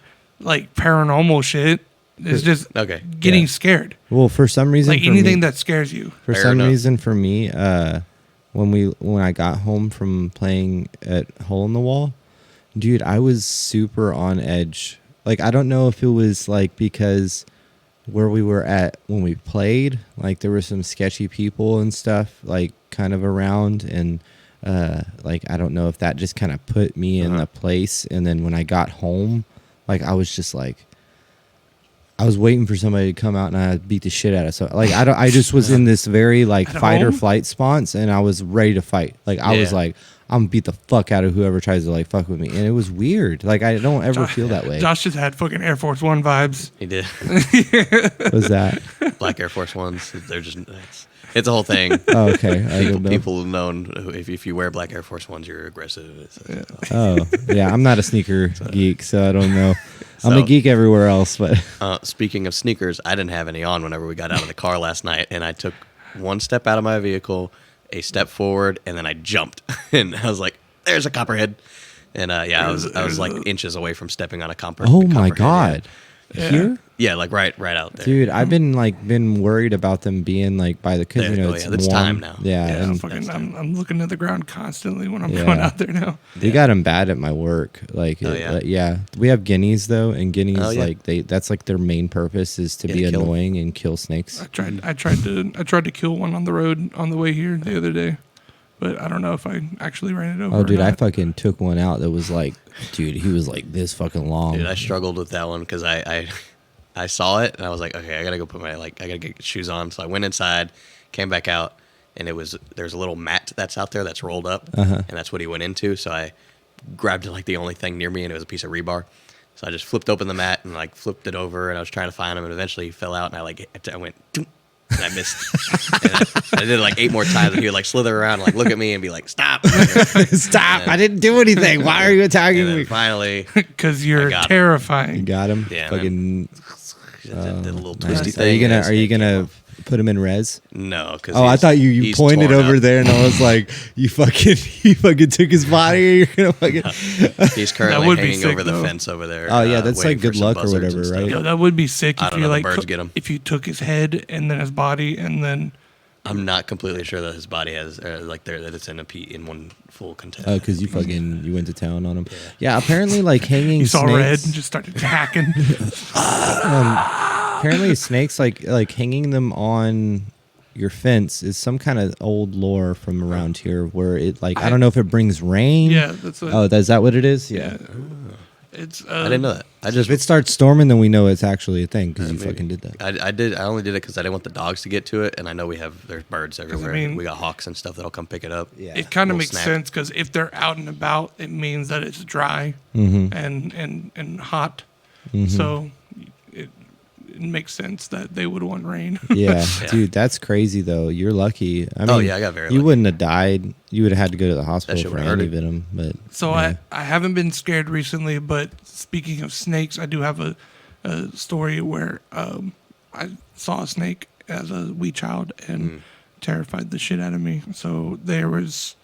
paranormal shit. It's just Okay. getting Yeah. scared. Well, for some reason, Like for anything me, that scares you. for Fair some enough. reason, for me, when I got home from playing at Hole in the Wall, dude, I was super on edge. Like I don't know if it was like because where we were at when we played, like there were some sketchy people and stuff like kind of around, and like I don't know if that just kind of put me in the place. And then when I got home, like I was just like. I was waiting for somebody to come out and I beat the shit out of. So like I just was in this very like At fight or home? flight response, and I was ready to fight. Like I was Yeah. like, I'm gonna beat the fuck out of whoever tries to like fuck with me, and it was weird. Like I don't ever feel that way. Josh just had fucking Air Force One vibes. He did. What was that? Black Air Force Ones. They're just. It's a whole thing. Oh, okay, I don't know. People have known if you wear Black Air Force Ones, you're aggressive. Oh yeah, I'm not a sneaker geek, so I don't know. I'm a So- geek everywhere else, but Speaking of sneakers, I didn't have any on whenever we got out of the car last night, and I took one step out of my vehicle, a step forward, and then I jumped, and I was like, "There's a copperhead," and I was like inches away from stepping on a oh my copperhead. god, here. Yeah, like right out there. Dude, I've been worried about them being like by the because Yeah, it's it's warm. time now. Yeah, Yeah, and I'm looking at the ground constantly when I'm Yeah. going out there now. they got them bad at my work. Like, Oh, yeah? yeah, we have guineas though, and guineas Oh, yeah. like that's like their main purpose is to Yeah, be to kill 'em. annoying and kill snakes. I tried to kill one on the road on the way here the other day, but I don't know if I actually ran it over. Oh, dude, or I not. fucking took one out that was like, dude, he was like this fucking long. Dude, I struggled with that one because I saw it and I was like, okay, I gotta go I gotta get shoes on. So I went inside, came back out, and there's a little mat that's out there that's rolled up, and that's what he went into. So I grabbed like the only thing near me, and it was a piece of rebar. So I just flipped open the mat and like flipped it over, and I was trying to find him, and eventually he fell out, and I went, "Doom," and I missed. And I did it like 8 more times, and he would like slither around, and, like look at me, and be like, "Stop!" Stop! I didn't do anything. Why are you attacking And then me? finally, because you're I got him. You terrifying. got him. Yeah, Fucking. did a little Nice. twisty Are thing. you and gonna that snake came off. put him in res? No, because Oh, I thought you pointed over there, and I was like, you fucking took his body. You're gonna fucking. He's That currently would be hanging sick, over the though. fence over there. Oh, yeah, that's waiting like good for some luck or buzzards whatever, and stuff. right? Yo, that would be sick I if don't you know, the like birds get him. if you took his head and then his body and then I'm not completely sure that his body has that it's in one full container. Oh, because you went to town on him. Yeah, apparently like hanging you saw snakes. red and just started hacking. Apparently snakes like hanging them on your fence is some kind of old lore from around here where it like I don't know if it brings rain. Yeah, that's what. Oh, is that what it is? Yeah. It's I didn't know that. I If it starts storming, then we know it's actually a thing because you maybe. fucking did that. I only did it because I didn't want the dogs to get to it, and I know there's birds everywhere. mean- We got hawks and stuff that'll come pick it up. Yeah. It kind of Little makes snack. sense because if they're out and about, it means that it's dry Mm-hmm. and hot. So it makes sense that they would want rain. Yeah, Yeah. dude, that's crazy though. You're lucky. I mean, Oh, yeah, I got very You lucky. wouldn't have died. You would have had to go to the hospital shit for would've hurt antivenom. But So yeah. I haven't been scared recently, but speaking of snakes, I do have a story where I saw a snake as a wee child and terrified the shit out of me. So there was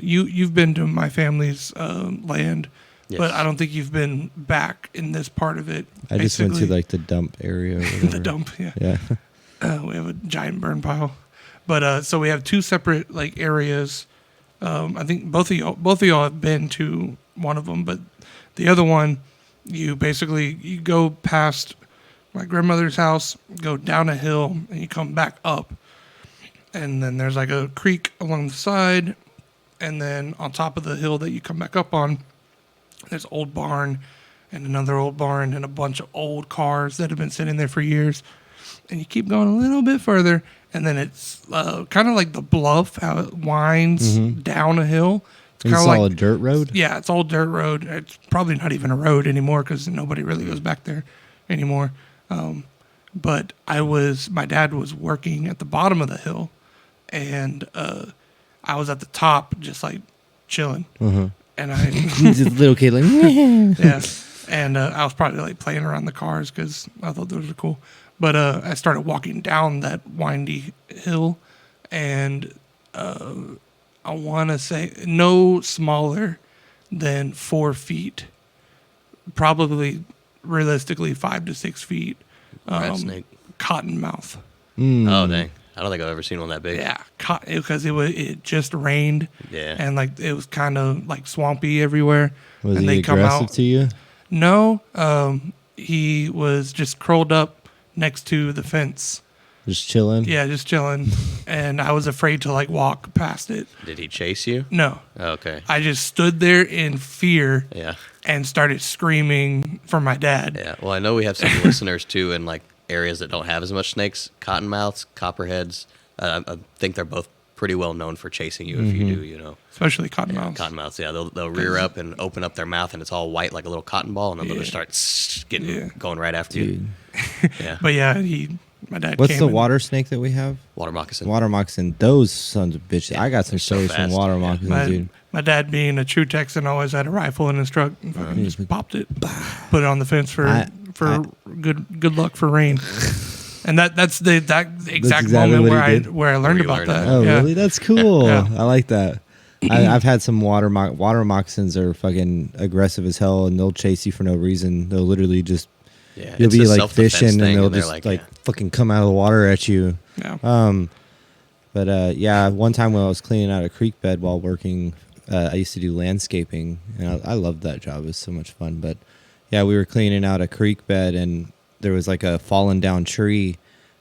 you've been to my family's land, Yes. but I don't think you've been back in this part of it. I just went to Basically, like the dump area. Or whatever. the dump. Yeah. Yeah. We have a giant burn pile, but so we have two separate like areas. I think both of y'all have been to one of them, but the other one, you go past my grandmother's house, go down a hill, and you come back up, and then there's like a creek along the side, and then on top of the hill that you come back up on, there's an old barn, and another old barn, and a bunch of old cars that have been sitting there for years. And you keep going a little bit further, and then it's kind of like the bluff, how it winds down a hill. It's It's kind of all like a dirt road. yeah, it's all dirt road. It's probably not even a road anymore because nobody really goes back there anymore. But my dad was working at the bottom of the hill, and I was at the top, just like chilling. And I, Just little kid like. yeah, and I was probably like playing around the cars because I thought those were cool. But I started walking down that windy hill, and I want to say no smaller than 4 feet, probably realistically 5 to 6 feet. Rat snake. Cottonmouth. Oh dang! I don't think I've ever seen one that big. Yeah, because it just rained. Yeah. And like it was kind of like swampy everywhere. Was and he they come aggressive out. to you? No, he was just curled up next to the fence. Just chilling. Yeah, just chilling. And I was afraid to like walk past it. Did he chase you? No, Oh, okay. I just stood there in fear Yeah. and started screaming for my dad. Yeah. Well, I know we have some listeners too in like areas that don't have as much snakes, cottonmouths, copperheads. I think they're both pretty well known for chasing you if you do, you know. Especially cottonmouths. Cottonmouths, yeah, they'll rear up and open up their mouth, and it's all white like a little cotton ball, and then they'll just start going right after Dude. you. Yeah, But yeah, my dad What's came the and- water snake that we have? water moccasin. Water moccasin. Those sons of bitches. I got some they're so stories from fast. water Yeah. moccasins, dude. My dad, being a true Texan, always had a rifle in his truck and fucking just popped it, put it on the fence for good luck for rain. And that's the exact exactly moment what where he I did? where I learned Where you about learned that. about Oh, yeah. really? That's cool. Yeah. I like that. I've had some water moccasins are fucking aggressive as hell, and they'll chase you for no reason. They'll literally just Yeah, you'll it's be a like self-defense fishing, thing, and they'll they're just like, like yeah. fucking come out of the water at you. Yeah. But yeah, one time when I was cleaning out a creek bed while working, I used to do landscaping, and I loved that job. It was so much fun. But yeah, we were cleaning out a creek bed, and there was like a fallen down tree,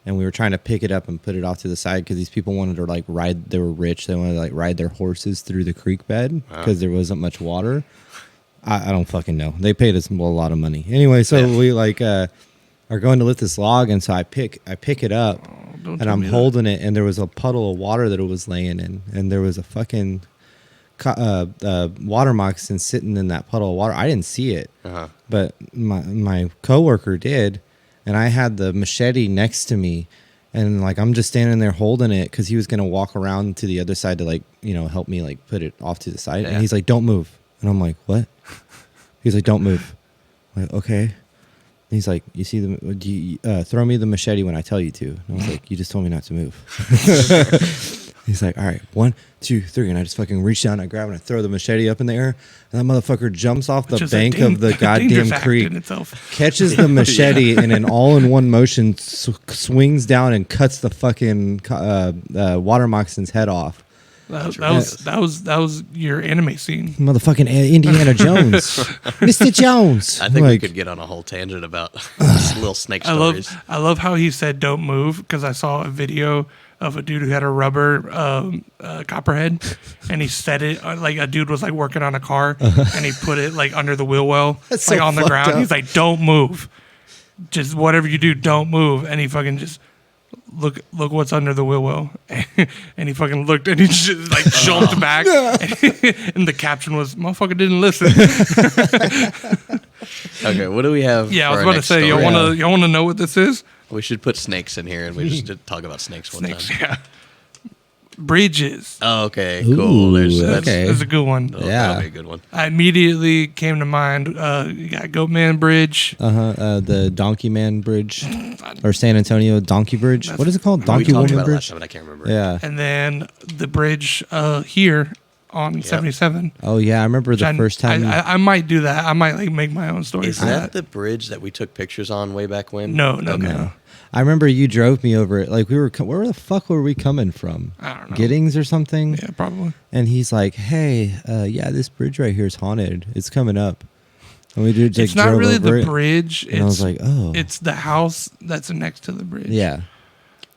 and we were trying to pick it up and put it off to the side because these people wanted to like ride. They were rich. They wanted to like ride their horses through the creek bed because there wasn't much water. I don't fucking know. They paid us a lot of money anyway. So we like are going to lift this log, and so I pick it up. Don't And tell I'm me that. holding it, and there was a puddle of water that it was laying in, and there was a fucking water moccasin sitting in that puddle of water. I didn't see it, but my coworker did, and I had the machete next to me, and like I'm just standing there holding it because he was gonna walk around to the other side to like help me like put it off to the side, Yeah. and he's like, "Don't move," and I'm like, "What?" He's like, "Don't move." I'm like, okay. He's like, you see the, do you, throw me the machete when I tell you to. And I was like, you just told me not to move. He's like, all right, 1, 2, 3. And I just fucking reach down, I grab it, and I throw the machete up in the air. And that motherfucker jumps off the bank of the goddamn creek, catches the machete, and in all-in-one motion swings down and cuts the fucking water moccasin's head off. That was your anime scene. Motherfucking Indiana Jones. Mr. Jones. I think we could get on a whole tangent about little snake stories. I love how he said don't move, because I saw a video of a dude who had a rubber copperhead, and he set it like a dude was like working on a car, and he put it like under the wheel well, That's like so on the fucked ground. up. He's like, don't move. Just whatever you do, don't move. And he fucking just look what's under the wheel well. And he fucking looked, and he just like jumped back. And the caption was, motherfucker didn't listen. Okay, what do we have? Yeah, I was for about our to next say, story? y'all wanna know what this is? We should put snakes in here, and we just did talk about snakes one Snakes, time. yeah. Bridges. Oh, okay, Ooh, cool. okay. That's a good one. That'll Yeah. be a good one. I immediately came to mind. You got Goatman Bridge. The Donkey Man Bridge, or San Antonio Donkey Bridge. What is it called? We Donkey talked Woman about it last Bridge. time, but I can't remember. Yeah. And then the bridge here on 77. Oh yeah, I remember the first time. I might do that. I might like make my own story. Is for that the bridge that we took pictures on way back when? No. I remember you drove me over it. Like we were, where the fuck were we coming from? I don't know. Giddings or something. Yeah, probably. And he's like, "Hey, yeah, this bridge right here is haunted. It's coming up." And we did. It's not really the bridge. And I was like, "Oh, it's the house that's next to the bridge." yeah."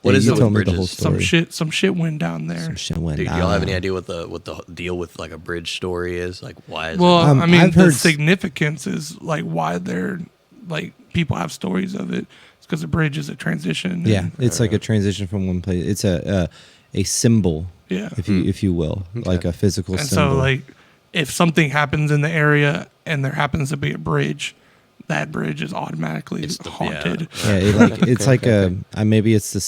What Yeah, is you it told with me the whole bridges? story. Some shit went down there. Some shit went Dude, down. y'all have any idea what the deal with like a bridge story is? Like, why is Well, Um, I mean, I've the heard significance is like why they're like people have stories of it. It's because the bridge is a transition. Yeah, and- it's like a transition from one place. It's a symbol, yeah. if you will, like a physical And symbol. so, like, if something happens in the area and there happens to be a bridge, that bridge is automatically haunted. yeah, it's like maybe it's the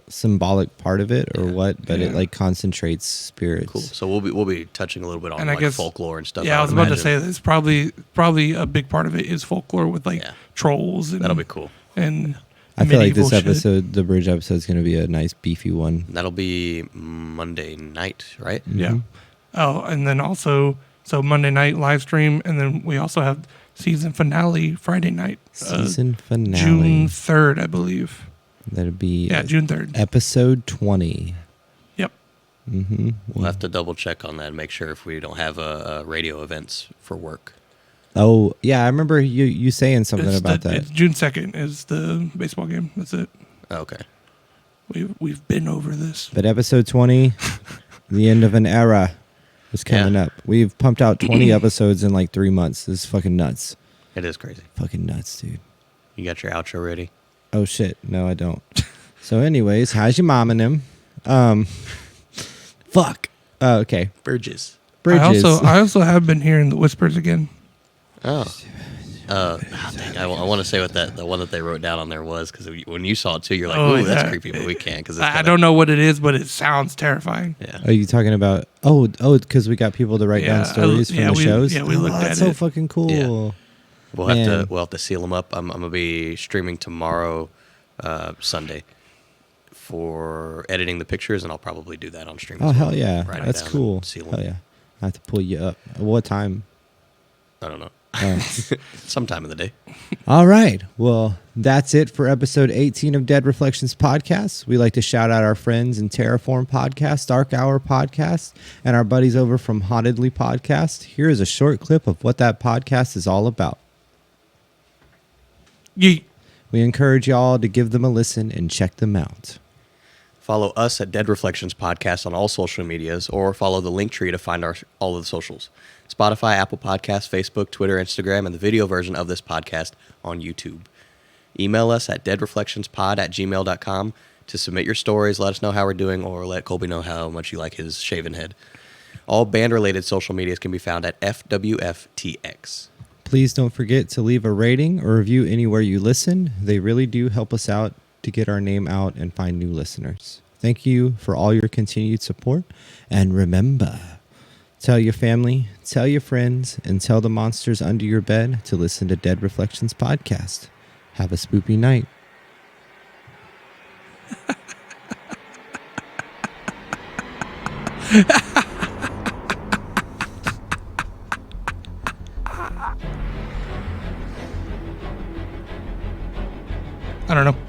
symbolic part of it or what, but it like concentrates spirits. cool? So we'll be touching a little bit on And I like guess- folklore and stuff. Yeah, I was would about to imagine. say that's probably a big part of it is folklore with like Yeah. trolls. And, That'll be cool. And I feel like this medieval shit. episode, the bridge episode, is going to be a nice beefy one. That'll be Monday night, right? Yeah. Oh, and then also, so Monday night live stream, and then we also have season finale Friday night. Season finale. June 3rd, I believe. That'd be June 3rd. episode 20. Yep. Mm-hmm. We'll have to double check on that and make sure if we don't have radio events for work. Oh yeah, I remember you saying something about that. It's June 2nd is the baseball game. That's it. Okay. We've been over this. But episode 20, the end of an era, is coming up. We've pumped out 20 episodes in like 3 months. This is fucking nuts. It is crazy. Fucking nuts, dude. You got your outro ready? Oh shit, no, I don't. So, anyways, how's your mom and him? Fuck. Okay. Bridges. Bridges. I also have been hearing the whispers again. Oh. Dang, I want to say what the one that they wrote down on there was, because when you saw it too, you're like, Oh, "Ooh, that's yeah. creepy," but we can't because I don't know what it is, but it sounds terrifying. Yeah. Are you talking about? Oh, because we got people to write down stories from the shows. Yeah, we looked at that's it. so fucking cool. Yeah. We'll have Man. to seal them up. I'm gonna be streaming tomorrow, Sunday, for editing the pictures, and I'll probably do that on stream. Oh as hell well. yeah, Write 'em that's down cool. and seal 'em. Hell yeah, I have to pull you up. What time? I don't know. Oh. Sometime in the day. All right. Well, that's it for episode 18 of Dead Reflections Podcast. We like to shout out our friends in Terraform Podcast, Dark Hour Podcast, and our buddies over from Hauntedly Podcast. Here is a short clip of what that podcast is all about. Yeet. We encourage y'all to give them a listen and check them out. Follow us at Dead Reflections Podcast on all social medias, or follow the link tree to find all of the socials. Spotify, Apple Podcasts, Facebook, Twitter, Instagram, and the video version of this podcast on YouTube. Email us at deadreflectionspod@gmail.com to submit your stories, let us know how we're doing, or let Kolby know how much you like his shaven head. All band-related social medias can be found at FWFTX. Please don't forget to leave a rating or review anywhere you listen. They really do help us out to get our name out and find new listeners. Thank you for all your continued support. And remember, tell your family, tell your friends, and tell the monsters under your bed to listen to Dead Reflections Podcast. Have a spoopy night. I don't know.